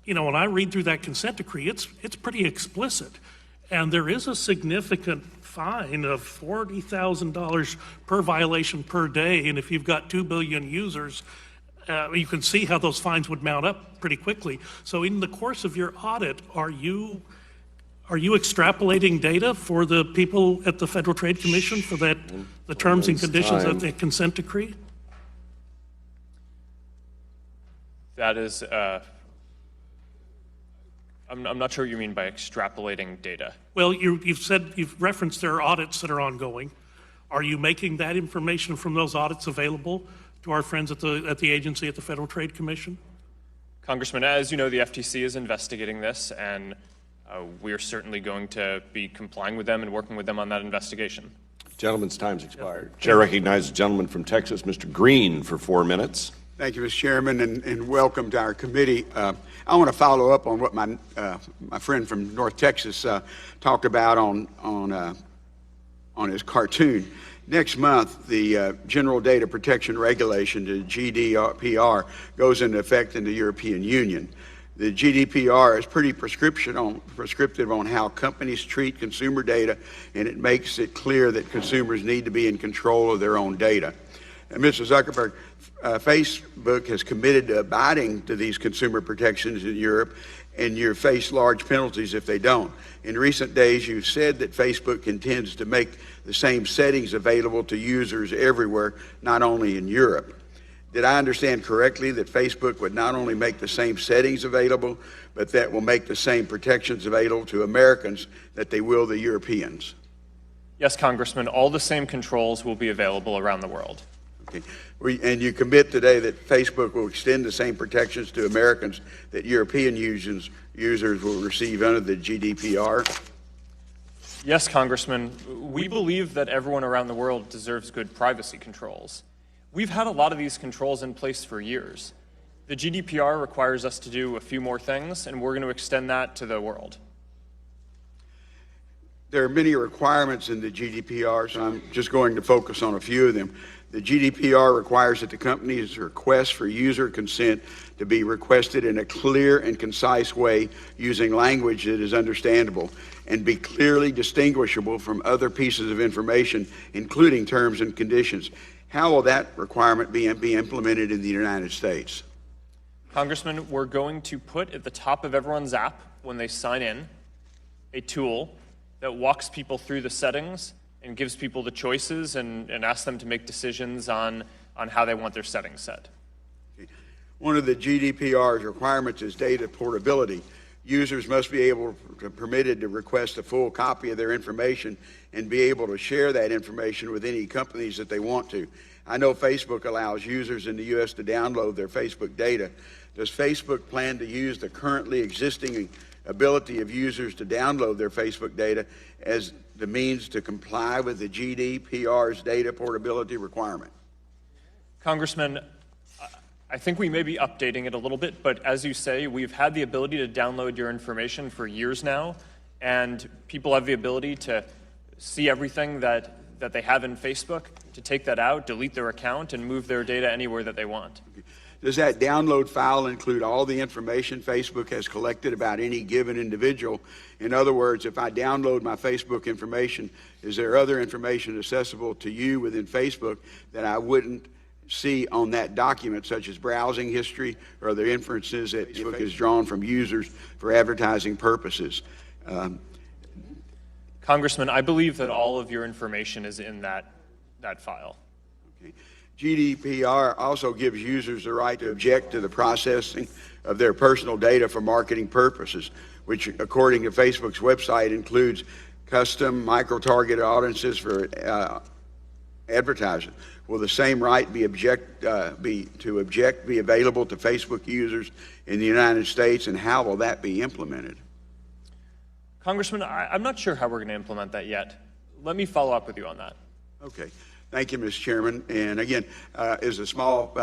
when I read through that consent decree, it's pretty explicit. And there is a significant fine of $40,000 per violation per day, and if you've got 2 billion users, you can see how those fines would mount up pretty quickly. So in the course of your audit, are you extrapolating data for the people at the Federal Trade Commission for the terms and conditions of the consent decree? That is, I'm not sure what you mean by extrapolating data. Well, you've referenced there are audits that are ongoing. Are you making that information from those audits available to our friends at the agency at the Federal Trade Commission? Congressman, as you know, the FTC is investigating this, and we are certainly going to be complying with them and working with them on that investigation. Gentleman's time's expired. Chair recognizes the gentleman from Texas, Mr. Green, for 4 minutes. Thank you, Mr. Chairman, and welcome to our committee. I want to follow up on what my friend from North Texas talked about on his cartoon. Next month, the General Data Protection Regulation, the GDPR, goes into effect in the European Union. The GDPR is pretty prescriptive on how companies treat consumer data, and it makes it clear that consumers need to be in control of their own data. And Mr. Zuckerberg, Facebook has committed to abiding to these consumer protections in Europe, and you face large penalties if they don't. In recent days, you've said that Facebook intends to make the same settings available to users everywhere, not only in Europe. Did I understand correctly that Facebook would not only make the same settings available, but that will make the same protections available to Americans that they will the Europeans? Yes, Congressman, all the same controls will be available around the world. Okay. And you commit today that Facebook will extend the same protections to Americans that European users will receive under the GDPR? Yes, Congressman. We believe that everyone around the world deserves good privacy controls. We've had a lot of these controls in place for years. The GDPR requires us to do a few more things, and we're going to extend that to the world. There are many requirements in the GDPR, so I'm just going to focus on a few of them. The GDPR requires that the company's request for user consent to be requested in a clear and concise way using language that is understandable and be clearly distinguishable from other pieces of information, including terms and conditions. How will that requirement be implemented in the United States? Congressman, we're going to put at the top of everyone's app when they sign in a tool that walks people through the settings and gives people the choices and asks them to make decisions on how they want their settings set. One of the GDPR's requirements is data portability. Users must be permitted to request a full copy of their information and be able to share that information with any companies that they want to. I know Facebook allows users in the U.S. to download their Facebook data. Does Facebook plan to use the currently existing ability of users to download their Facebook data as the means to comply with the GDPR's data portability requirement? Congressman, I think we may be updating it a little bit, but as you say, we've had the ability to download your information for years now, and people have the ability to see everything that they have in Facebook, to take that out, delete their account, and move their data anywhere that they want. Does that download file include all the information Facebook has collected about any given individual? In other words, if I download my Facebook information, is there other information accessible to you within Facebook that I wouldn't see on that document, such as browsing history or the inferences that Facebook has drawn from users for advertising purposes? Congressman, I believe that all of your information is in that file. Okay. GDPR also gives users the right to object to the processing of their personal data for marketing purposes, which, according to Facebook's website, includes custom micro-targeted audiences for advertising. Will the same right be available to Facebook users in the United States, and how will that be implemented? Congressman, I'm not sure how we're going to implement that yet. Let me follow up with you on that. Okay. Thank you, Mr. Chairman. And again, as a small,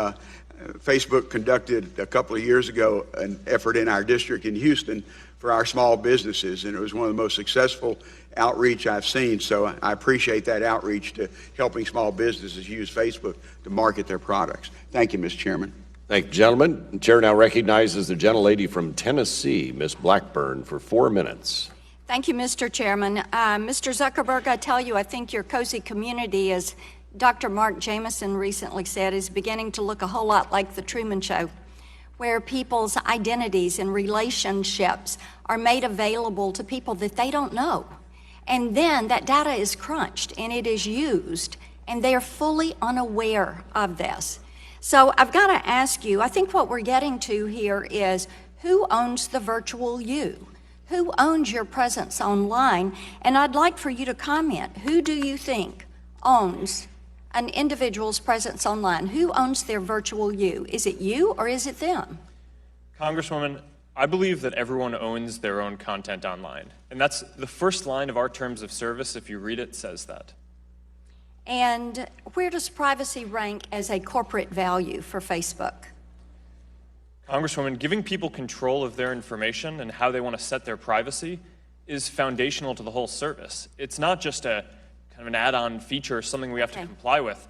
Facebook conducted a couple of years ago an effort in our district in Houston for our small businesses, and it was one of the most successful outreach I've seen. So I appreciate that outreach to helping small businesses use Facebook to market their products. Thank you, Mr. Chairman. Thank you, gentlemen. The chair now recognizes the gentlelady from Tennessee, Ms. Blackburn, for 4 minutes. Thank you, Mr. Chairman. Mr. Zuckerberg, I tell you, I think your cozy community, as Dr. Mark Jameson recently said, is beginning to look a whole lot like the Truman Show, where people's identities and relationships are made available to people that they don't know. And then that data is crunched and it is used, and they are fully unaware of this. So I've got to ask you, I think what we're getting to here is, who owns the virtual you? Who owns your presence online? And I'd like for you to comment. Who do you think owns an individual's presence online? Who owns their virtual you? Is it you or is it them? Congresswoman, I believe that everyone owns their own content online. And that's the first line of our terms of service. If you read it, says that. And where does privacy rank as a corporate value for Facebook? Congresswoman, giving people control of their information and how they want to set their privacy is foundational to the whole service. It's not just a kind of an add-on feature or something we have to comply with.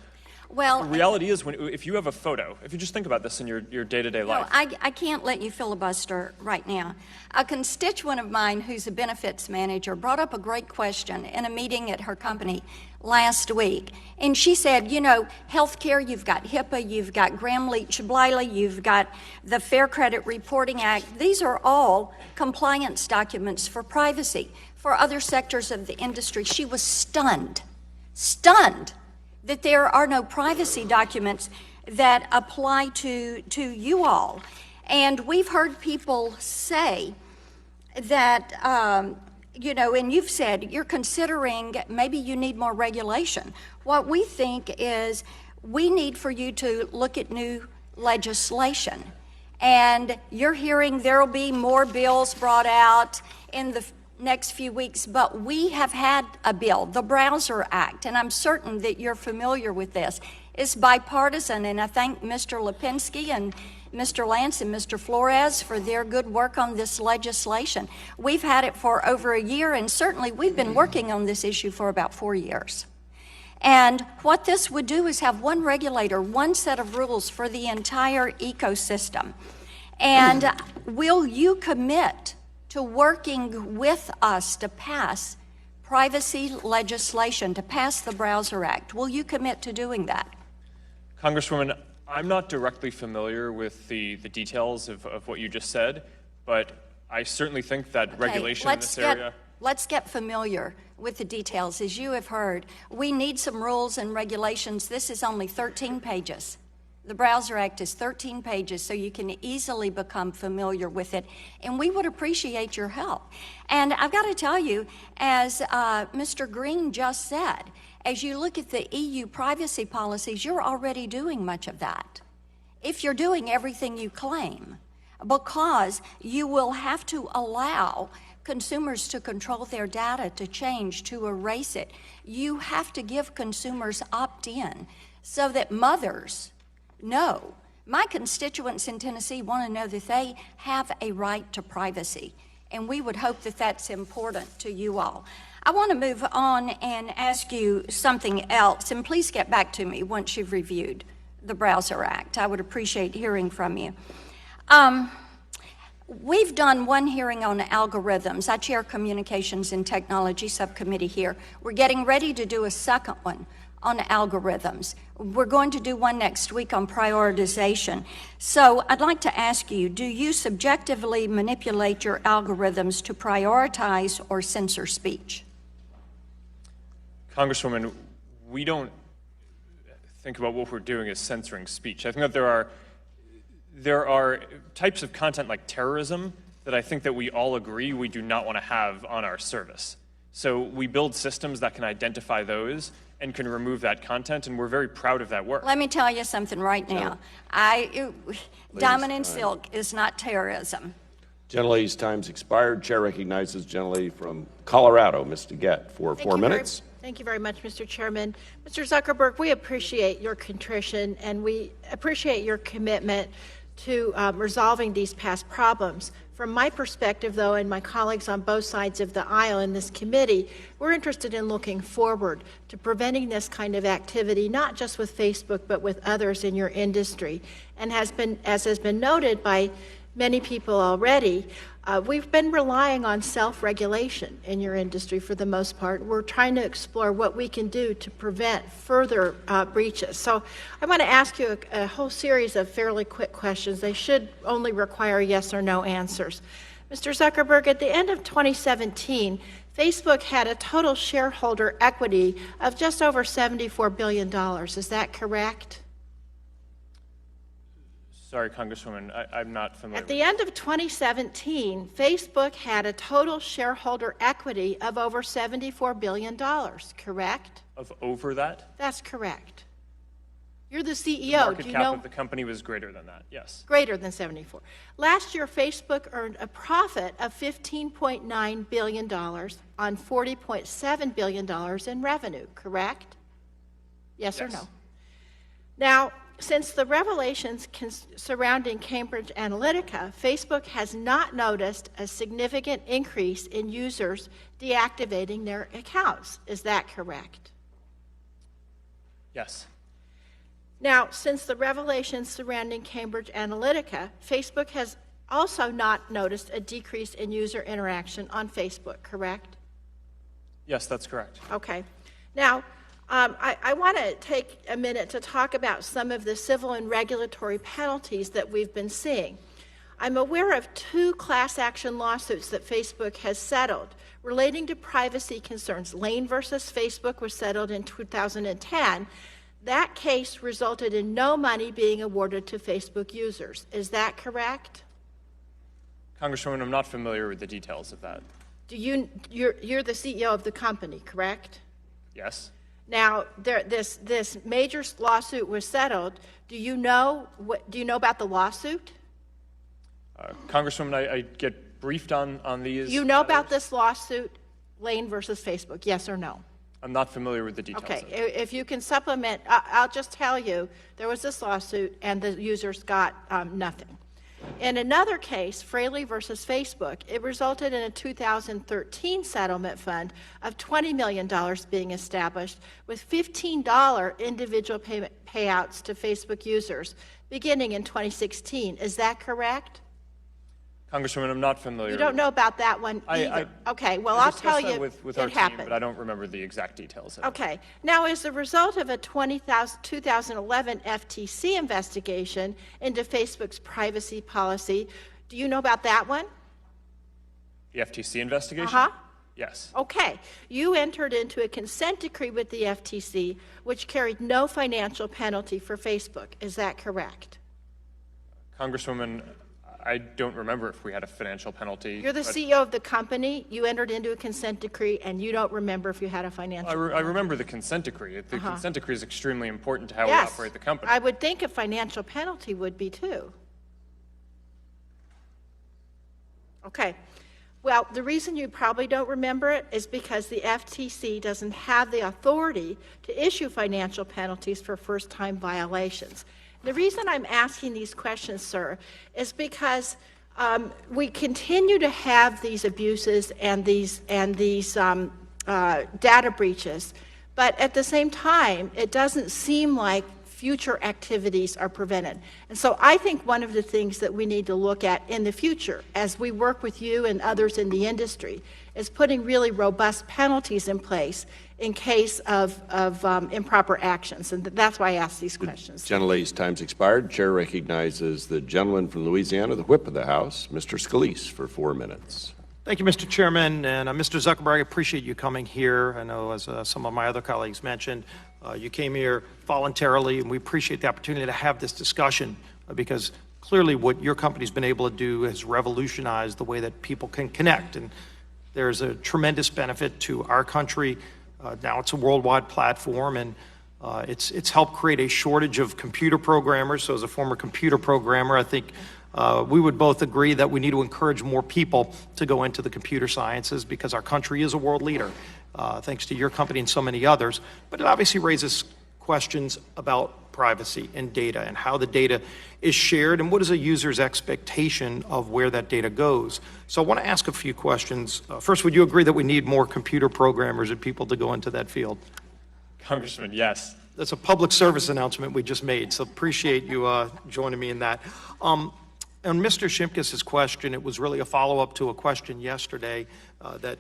Well, the reality is, if you have a photo, if you just think about this in your day-to-day life. No, I can't let you filibuster right now. A constituent of mine who's a benefits manager brought up a great question in a meeting at her company last week. And she said, you know, healthcare, you've got HIPAA, you've got Gramm-Leach-Bliley, you've got the Fair Credit Reporting Act. These are all compliance documents for privacy. For other sectors of the industry, she was stunned that there are no privacy documents that apply to you all. And we've heard people say that, you know, and you've said you're considering maybe you need more regulation. What we think is we need for you to look at new legislation. And you're hearing there'll be more bills brought out in the next few weeks, but we have had a bill, the Browser Act, and I'm certain that you're familiar with this. It's bipartisan, and I thank Mr. Lipinski and Mr. Lance and Mr. Flores for their good work on this legislation. We've had it for over a year, and certainly we've been working on this issue for about 4 years. And what this would do is have one regulator, one set of rules for the entire ecosystem. And will you commit to working with us to pass privacy legislation, to pass the Browser Act? Will you commit to doing that? Congresswoman, I'm not directly familiar with the details of what you just said, but I certainly think that regulation in this area... Let's get familiar with the details. As you have heard, we need some rules and regulations. This is only 13 pages. The Browser Act is 13 pages, so you can easily become familiar with it, and we would appreciate your help. And I've got to tell you, as Mr. Green just said, as you look at the EU privacy policies, you're already doing much of that, if you're doing everything you claim. because you will have to allow consumers to control their data, to change, to erase it. You have to give consumers opt-in so that mothers know. My constituents in Tennessee want to know that they have a right to privacy, and we would hope that that's important to you all. I want to move on and ask you something else, and please get back to me once you've reviewed the Browser Act. I would appreciate hearing from you. We've done one hearing on algorithms. I chair Communications and Technology Subcommittee here. We're getting ready to do a second one on algorithms. We're going to do one next week on prioritization. So I'd like to ask you, do you subjectively manipulate your algorithms to prioritize or censor speech? Congresswoman, we don't think about what we're doing as censoring speech. I think that there are types of content like terrorism that I think that we all agree we do not want to have on our service. So we build systems that can identify those and can remove that content, and we're very proud of that work. Let me tell you something right now. Diamond and silk is not terrorism. Gentlelady's time's expired. Chair recognizes gentlelady from Colorado, Ms. DeGette, for 4 minutes. Thank you very much, Mr. Chairman. Mr. Zuckerberg, we appreciate your contrition and we appreciate your commitment to resolving these past problems. From my perspective, though, and my colleagues on both sides of the aisle in this committee, we're interested in looking forward to preventing this kind of activity, not just with Facebook, but with others in your industry. And as has been noted by many people already, we've been relying on self-regulation in your industry for the most part. We're trying to explore what we can do to prevent further breaches. So I want to ask you a whole series of fairly quick questions. They should only require yes or no answers. Mr. Zuckerberg, at the end of 2017, Facebook had a total shareholder equity of just over $74 billion. Is that correct? Sorry, Congresswoman, I'm not familiar. At the end of 2017, Facebook had a total shareholder equity of over $74 billion, correct? Of over that? That's correct. You're the CEO. The market cap of the company was greater than that, yes. Greater than 74. Last year, Facebook earned a profit of $15.9 billion on $40.7 billion in revenue, correct? Yes or no? Now, since the revelations surrounding Cambridge Analytica, Facebook has not noticed a significant increase in users deactivating their accounts. Is that correct? Yes. Now, since the revelations surrounding Cambridge Analytica, Facebook has also not noticed a decrease in user interaction on Facebook, correct? Yes, that's correct. Okay. Now, I want to take a minute to talk about some of the civil and regulatory penalties that we've been seeing. I'm aware of 2 class action lawsuits that Facebook has settled relating to privacy concerns. Lane versus Facebook was settled in 2010. That case resulted in no money being awarded to Facebook users. Is that correct? Congresswoman, I'm not familiar with the details of that. You're the CEO of the company, correct? Yes. Now, this major lawsuit was settled. Do you know about the lawsuit? Congresswoman, I get briefed on these. You know about this lawsuit, Lane versus Facebook, yes or no? I'm not familiar with the details. Okay, if you can supplement, I'll just tell you, there was this lawsuit and the users got nothing. In another case, Fraley versus Facebook, it resulted in a 2013 settlement fund of $20 million being established with $15 individual payouts to Facebook users beginning in 2016. Is that correct? Congresswoman, I'm not familiar. You don't know about that one either. Okay, well, I'll tell you with our it happened. team, but I don't remember the exact details of it. Okay. Now, as a result of a 2011 FTC investigation into Facebook's privacy policy, do you know about that one? The FTC investigation? Uh-huh. Yes. Okay. You entered into a consent decree with the FTC, which carried no financial penalty for Facebook. Is that correct? Congresswoman, I don't remember if we had a financial penalty. You're the CEO of the company. You entered into a consent decree, and you don't remember if you had a financial penalty. I remember the consent decree. The consent decree is extremely important to how we Yes. operate the company. I would think a financial penalty would be too. Okay. Well, the reason you probably don't remember it is because the FTC doesn't have the authority to issue financial penalties for first-time violations. The reason I'm asking these questions, sir, is because we continue to have these abuses and these data breaches, but at the same time, it doesn't seem like future activities are prevented. And so I think one of the things that we need to look at in the future, as we work with you and others in the industry, is putting really robust penalties in place in case of improper actions. And that's why I asked these questions. Gentlelady's time's expired. Chair recognizes the gentleman from Louisiana, the whip of the House, Mr. Scalise, for 4 minutes. Thank you, Mr. Chairman. And Mr. Zuckerberg, I appreciate you coming here. I know, as some of my other colleagues mentioned, you came here voluntarily, and we appreciate the opportunity to have this discussion because clearly what your company's been able to do has revolutionized the way that people can connect. And there's a tremendous benefit to our country. Now it's a worldwide platform, and it's helped create a shortage of computer programmers. So as a former computer programmer, I think we would both agree that we need to encourage more people to go into the computer sciences because our country is a world leader, thanks to your company and so many others. But it obviously raises questions about privacy and data and how the data is shared and what is a user's expectation of where that data goes. So I want to ask a few questions. First, would you agree that we need more computer programmers and people to go into that field? Congressman, yes. That's a public service announcement we just made, so appreciate you joining me in that. On Mr. Shimkus' question, it was really a follow-up to a question yesterday that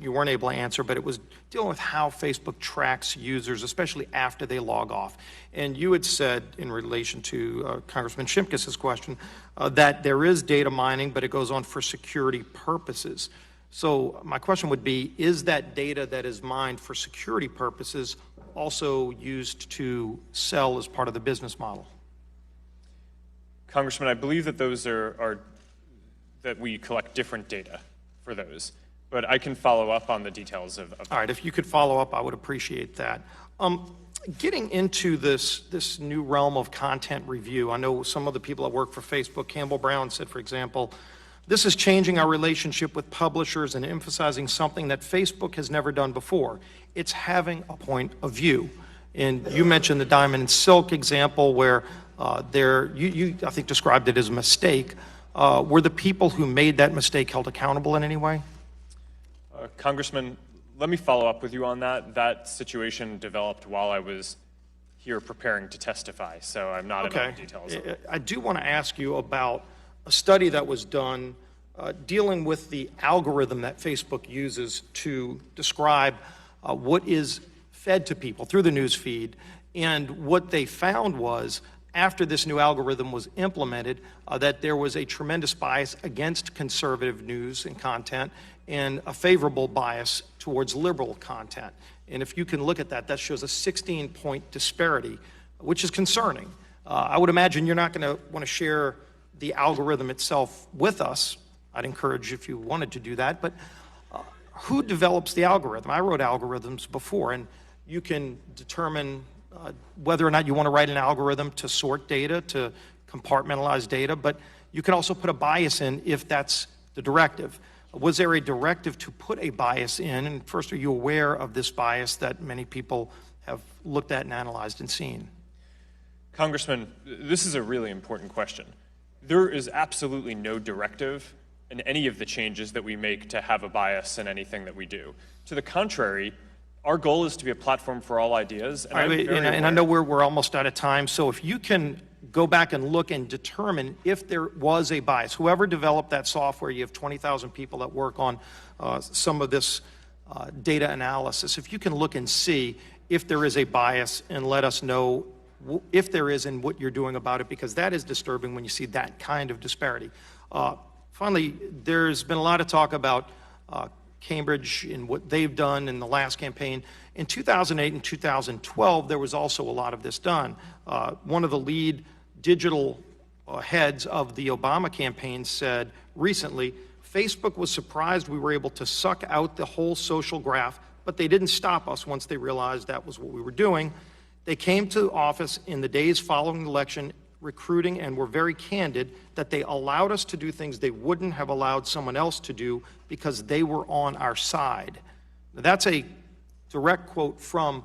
you weren't able to answer, but it was dealing with how Facebook tracks users, especially after they log off. And you had said, in relation to Congressman Shimkus' question, that there is data mining, but it goes on for security purposes. So my question would be, is that data that is mined for security purposes also used to sell as part of the business model? Congressman, I believe that those are that we collect different data for those, but I can follow up on the details of All right, if you could follow up, I would appreciate that. Getting into this new realm of content review, I know some of the people that work for Facebook, Campbell Brown said, for example, this is changing our relationship with publishers and emphasizing something that Facebook has never done before. It's having a point of view. And you mentioned the Diamond and Silk example where you I think, described it as a mistake. Were the people who made that mistake held accountable in any way? Congressman, let me follow up with you on that. That situation developed while I was here preparing to testify, so I'm not in all the details. I do want to ask you about a study that was done dealing with the algorithm that Facebook uses to describe what is fed to people through the news feed. And what they found was, after this new algorithm was implemented, that there was a tremendous bias against conservative news and content and a favorable bias towards liberal content. And if you can look at that, that shows a 16-point disparity, which is concerning. I would imagine you're not going to want to share the algorithm itself with us. I'd encourage if you wanted to do that, but who develops the algorithm? I wrote algorithms before, and you can determine whether or not you want to write an algorithm to sort data, to compartmentalize data, but you can also put a bias in if that's the directive. Was there a directive to put a bias in? And first, are you aware of this bias that many people have looked at and analyzed and seen? Congressman, this is a really important question. There is absolutely no directive in any of the changes that we make to have a bias in anything that we do. To the contrary, our goal is to be a platform for all ideas. And, I know we're almost out of time, so if you can go back and look and determine if there was a bias. Whoever developed that software, you have 20,000 people that work on some of this data analysis. If you can look and see if there is a bias and let us know if there is and what you're doing about it, because that is disturbing when you see that kind of disparity. Finally, there's been a lot of talk about Cambridge and what they've done in the last campaign. In 2008 and 2012, there was also a lot of this done. One of the lead digital heads of the Obama campaign said recently, Facebook was surprised we were able to suck out the whole social graph, but they didn't stop us once they realized that was what we were doing. They came to office in the days following the election, recruiting and were very candid that they allowed us to do things they wouldn't have allowed someone else to do because they were on our side. Now, that's a direct quote from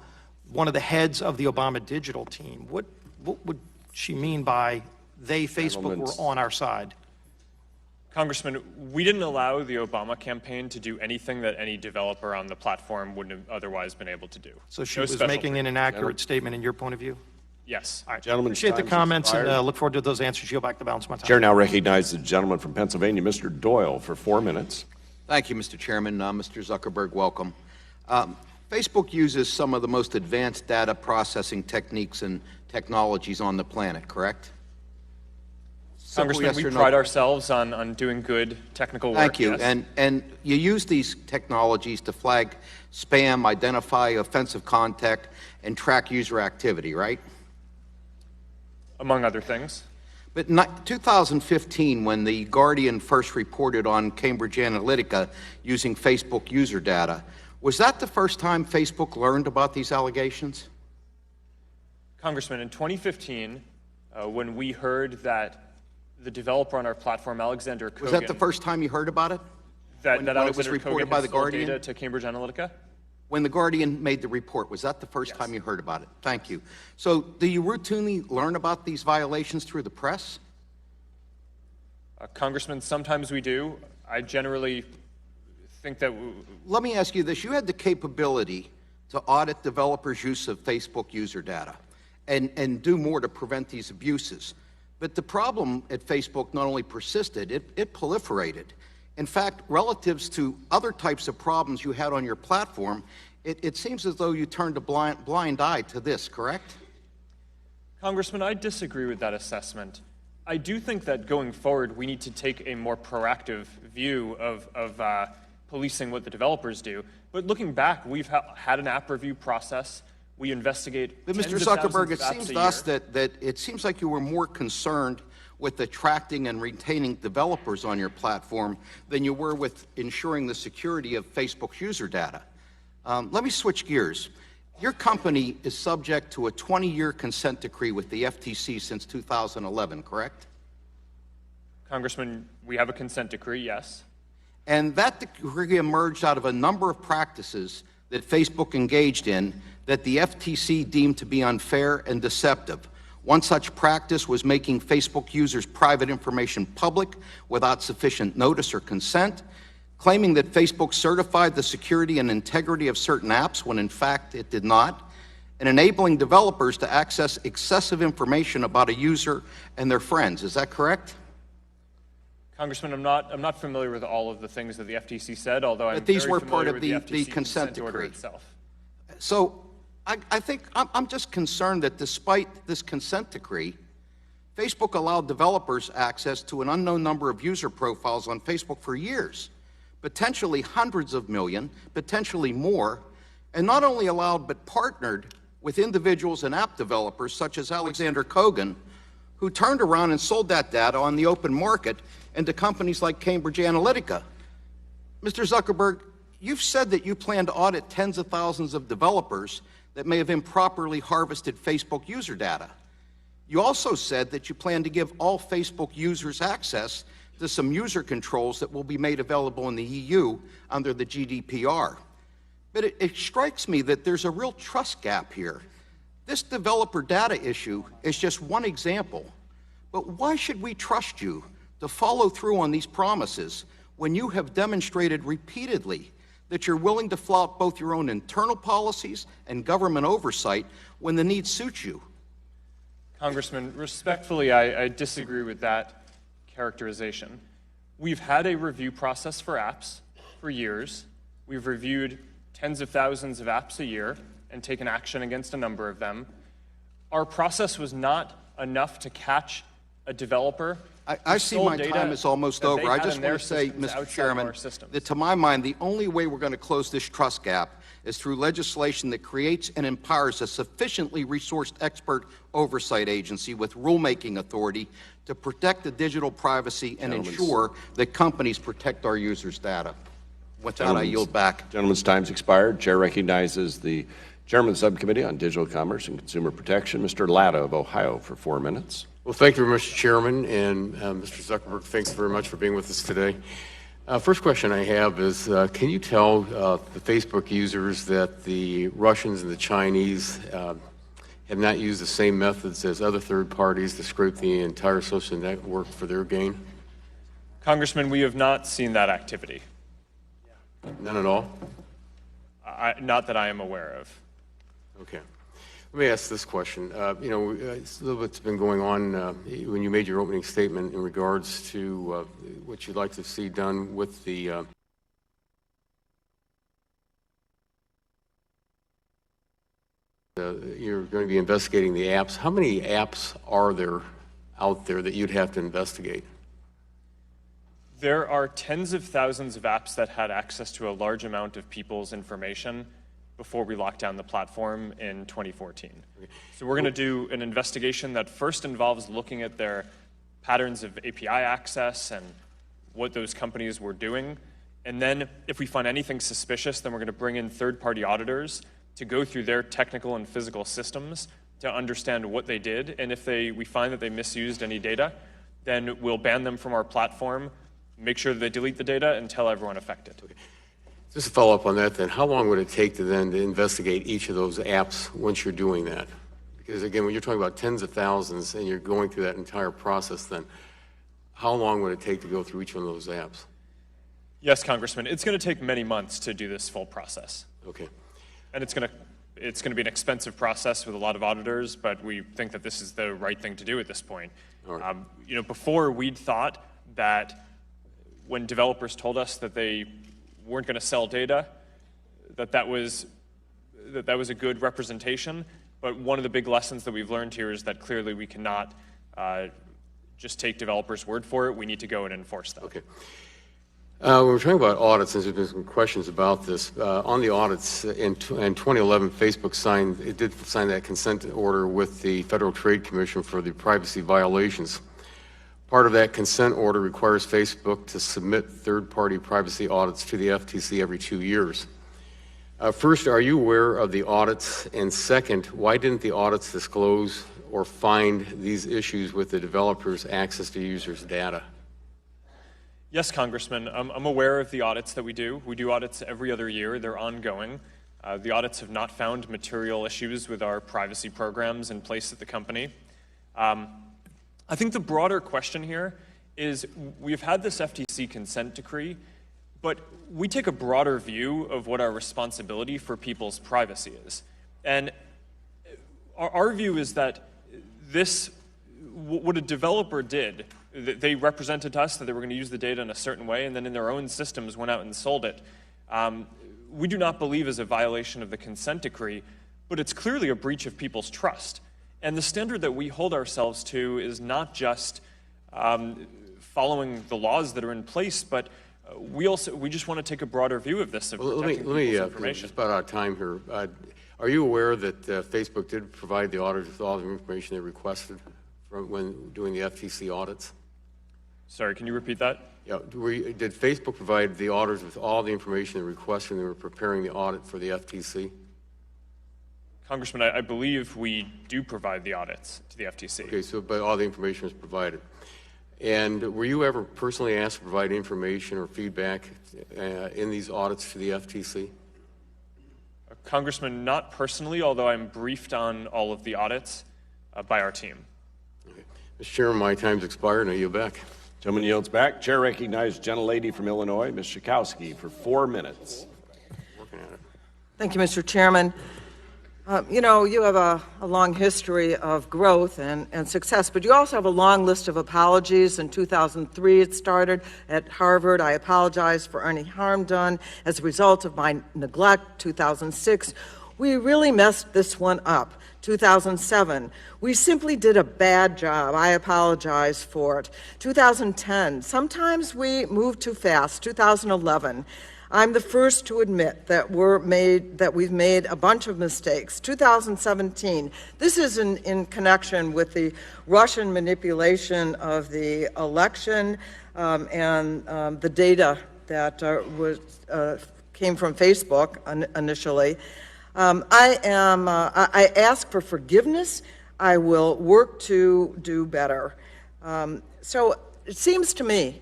one of the heads of the Obama digital team. What would she mean by they, Facebook, were on our side? Congressman, we didn't allow the Obama campaign to do anything that any developer on the platform wouldn't have otherwise been able to do. So she No was special making an treatment. inaccurate statement in your point of view? Yes. All right. Gentleman's Appreciate the time's comments and expired. look forward to those answers. Yield back the balance of my time. Chair now recognizes the gentleman from Pennsylvania, Mr. Doyle, for 4 minutes. Thank you, Mr. Chairman. Mr. Zuckerberg, welcome. Facebook uses some of the most advanced data processing techniques and technologies on the planet, correct? Congressman, yes we or no? pride ourselves on doing good technical work. Thank you. Yes. And you use these technologies to flag spam, identify offensive content, and track user activity, right? Among other things. But in 2015, when The Guardian first reported on Cambridge Analytica using Facebook user data, was that the first time Facebook learned about these allegations? Congressman, in 2015, when we heard that the developer on our platform, Alexander Kogan... Was that the first time you heard about it? That when it was Alexander reported Kogan by had The sold Guardian? data to Cambridge Analytica? When The Guardian made the report, was that the first time you heard about it? Thank you. So do you routinely learn about these violations through the press? Congressman, sometimes we do. I generally think that... Let me ask you this. You had the capability to audit developers' use of Facebook user data and do more to prevent these abuses. But the problem at Facebook not only persisted, it proliferated. In fact, relatives to other types of problems you had on your platform, it seems as though you turned a blind eye to this, correct? Congressman, I disagree with that assessment. I do think that going forward, we need to take a more proactive view of policing what the developers do. But looking back, we've had an app review process. We investigate. But Mr. Zuckerberg, it seems to us that it seems like you were more concerned with attracting and retaining developers on your platform than you were with ensuring the security of Facebook's user data. Let me switch gears. Your company is subject to a 20-year consent decree with the FTC since 2011, correct? Congressman, we have a consent decree, yes. And that decree emerged out of a number of practices that Facebook engaged in that the FTC deemed to be unfair and deceptive. One such practice was making Facebook users' private information public without sufficient notice or consent, claiming that Facebook certified the security and integrity of certain apps when in fact it did not, and enabling developers to access excessive information about a user and their friends. Is that correct? Congressman, I'm not familiar with all of the things that the FTC said, although I'm these very were familiar part of with the FTC consent order decree. itself. So I think I'm just concerned that despite this consent decree, Facebook allowed developers access to an unknown number of user profiles on Facebook for years, potentially hundreds of million, potentially more, and not only allowed but partnered with individuals and app developers such as Alexander Kogan, who turned around and sold that data on the open market and to companies like Cambridge Analytica. Mr. Zuckerberg, you've said that you plan to audit tens of thousands of developers that may have improperly harvested Facebook user data. You also said that you plan to give all Facebook users access to some user controls that will be made available in the EU under the GDPR. But it strikes me that there's a real trust gap here. This developer data issue is just one example. But why should we trust you to follow through on these promises when you have demonstrated repeatedly that you're willing to flout both your own internal policies and government oversight when the need suits you? Congressman, respectfully, I disagree with that characterization. We've had a review process for apps for years. We've reviewed tens of thousands of apps a year and taken action against a number of them. Our process was not enough to catch a developer. I see my time is almost over. I just want to say, Mr. Chairman, that to my mind, the only way we're going to close this trust gap is through legislation that creates and empowers a sufficiently resourced expert oversight agency with rulemaking authority to protect the digital privacy and ensure that companies protect our users' data. With that, I yield back. Gentleman's time's expired. Chair recognizes the Chairman of the Subcommittee on Digital Commerce and Consumer Protection, Mr. Latta of Ohio, for 4 minutes. Well, thank you, Mr. Chairman, and Mr. Zuckerberg, thanks very much for being with us today. First question I have is, can you tell the Facebook users that the Russians and the Chinese have not used the same methods as other third parties to scrape the entire social network for their gain? Congressman, we have not seen that activity. None at all? Not that I am aware of. Okay. Let me ask this question. You know, a little bit's been going on when you made your opening statement in regards to what you'd like to see done with the you're going to be investigating the apps. How many apps are there out there that you'd have to investigate? There are tens of thousands of apps that had access to a large amount of people's information before we locked down the platform in 2014. Okay. So we're going to do an investigation that first involves looking at their patterns of API access and what those companies were doing. And then if we find anything suspicious, then we're going to bring in third-party auditors to go through their technical and physical systems to understand what they did. And if we find that they misused any data, then we'll ban them from our platform, make sure that they delete the data, and tell everyone affected. Okay. Just to follow up on that then, how long would it take to investigate each of those apps once you're doing that? Because again, when you're talking about tens of thousands and you're going through that entire process, then how long would it take to go through each one of those apps? Yes, Congressman, it's going to take many months to do this full process. Okay. And it's going to be an expensive process with a lot of auditors, but we think that this is the right thing to do at this point. All right. You know, before we'd thought that when developers told us that they weren't going to sell data, that was a good representation. But one of the big lessons that we've learned here is that clearly we cannot just take developers' word for it. We need to go and enforce them. Okay. When we're talking about audits, and there's been some questions about this, on the audits in 2011, Facebook did sign that consent order with the Federal Trade Commission for the privacy violations. Part of that consent order requires Facebook to submit third-party privacy audits to the FTC every 2 years. First, are you aware of the audits? And second, why didn't the audits disclose or find these issues with the developers' access to users' data? Yes, Congressman, I'm aware of the audits that we do. We do audits every other year. They're ongoing. The audits have not found material issues with our privacy programs in place at the company. I think the broader question here is we've had this FTC consent decree, but we take a broader view of what our responsibility for people's privacy is. And our view is that what a developer did, they represented to us that they were going to use the data in a certain way, and then in their own systems went out and sold it. We do not believe is a violation of the consent decree, but it's clearly a breach of people's trust. And the standard that we hold ourselves to is not just following the laws that are in place, but we just want to take a broader view of this, of protecting people's information. Just about out of time here. Are you aware that Facebook did provide the auditors with all the information they requested when doing the FTC audits? Sorry, can you repeat that? Yeah. Did Facebook provide the auditors with all the information they requested when they were preparing the audit for the FTC? Congressman, I believe we do provide the audits to the FTC. Okay, but all the information was provided. And were you ever personally asked to provide information or feedback in these audits to the FTC? Congressman, not personally, although I'm briefed on all of the audits by our team. Okay. Mr. Chairman, my time's expired, and I yield back. Gentleman yields back. Chair recognizes gentlelady from Illinois, Ms. Schakowsky, for 4 minutes. Working at it. Thank you, Mr. Chairman. You know, you have a long history of growth and success, but you also have a long list of apologies. In 2003, it started at Harvard. I apologize for any harm done as a result of my neglect. 2006, we really messed this one up. 2007, we simply did a bad job. I apologize for it. 2010, sometimes we move too fast. 2011, I'm the first to admit that we've made a bunch of mistakes. 2017, this is in connection with the Russian manipulation of the election and the data that came from Facebook initially. I ask for forgiveness. I will work to do better. So it seems to me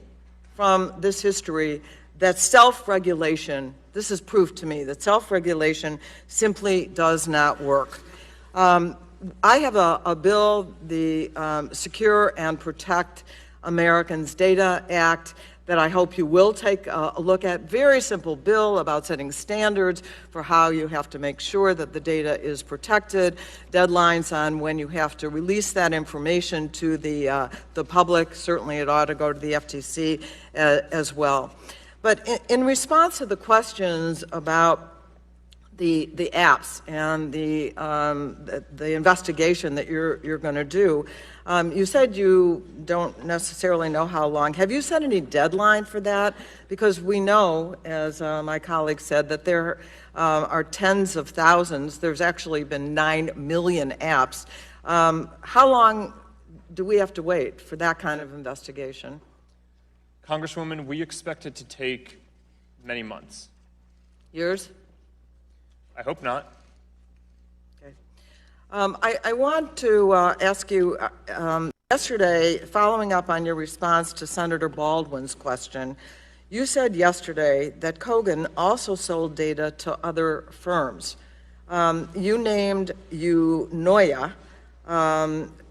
from this history that self-regulation, this is proof to me that self-regulation simply does not work. I have a bill, the Secure and Protect Americans Data Act, that I hope you will take a look at. Very simple bill about setting standards for how you have to make sure that the data is protected, deadlines on when you have to release that information to the public. Certainly it ought to go to the FTC as well. But in response to the questions about the apps and the investigation that you're going to do, you said you don't necessarily know how long. Have you set any deadline for that? Because we know, as my colleague said, that there are tens of thousands. There's actually been 9 million apps. How long do we have to wait for that kind of investigation? Congresswoman, we expect it to take many months. Years? I hope not. Okay. I want to ask you, yesterday, following up on your response to Senator Baldwin's question, you said yesterday that Kogan also sold data to other firms. You named Unoya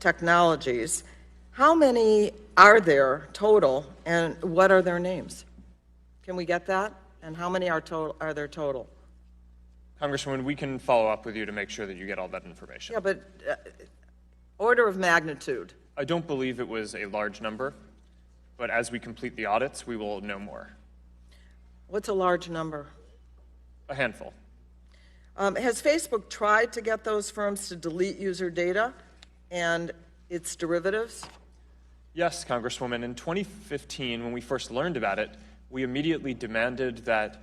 Technologies. How many are there total, and what are their names? Can we get that? And how many are there total? Congresswoman, we can follow up with you to make sure that you get all that information. Yeah, but order of magnitude. I don't believe it was a large number, but as we complete the audits, we will know more. What's a large number? A handful. Has Facebook tried to get those firms to delete user data and its derivatives? Yes, Congresswoman. In 2015, when we first learned about it, we immediately demanded that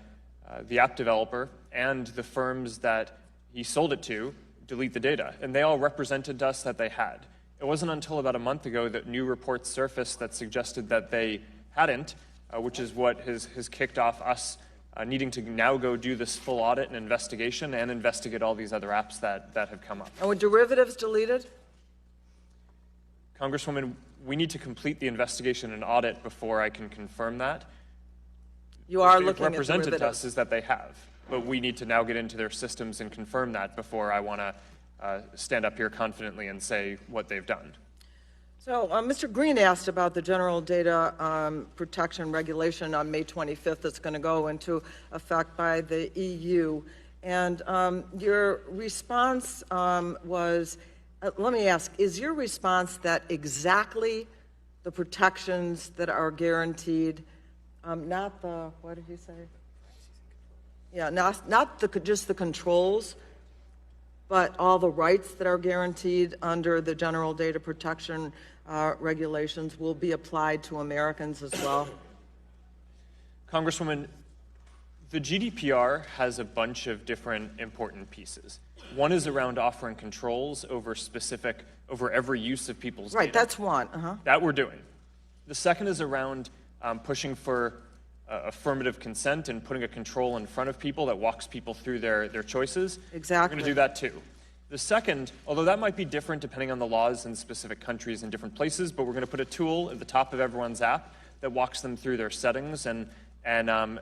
the app developer and the firms that he sold it to delete the data, and they all represented to us that they had. It wasn't until about a month ago that new reports surfaced that suggested that they hadn't, which is what has kicked off us needing to now go do this full audit and investigation and investigate all these other apps that have come up. And were derivatives deleted? Congresswoman, we need to complete the investigation and audit before I can confirm that. You are What looking at derivatives. represented to us is that they have, but we need to now get into their systems and confirm that before I want to stand up here confidently and say what they've done. So Mr. Green asked about the General Data Protection Regulation on May 25th that's going to go into effect by the EU. And your response was, let me ask, is your response that exactly the protections that are guaranteed, not the, what did you say? Yeah, not just the controls, but all the rights that are guaranteed under the General Data Protection regulations will be applied to Americans as well? Congresswoman, the GDPR has a bunch of different important pieces. One is around offering controls over every use of people's data. Right, that's one. That we're doing. The second is around pushing for affirmative consent and putting a control in front of people that walks people through their choices. Exactly. We're going to do that too. The second, although that might be different depending on the laws in specific countries and different places, but we're going to put a tool at the top of everyone's app that walks them through their settings and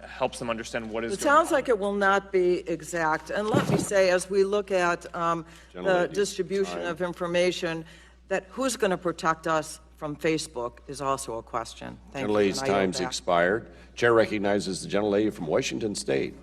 helps them understand what is It going on. sounds like it will not be exact. And let me say, as we look at the distribution of information, that who's going to protect us from Facebook is also a question. Thank you. Gentlelady's time's expired. Chair recognizes the gentlelady from Washington State.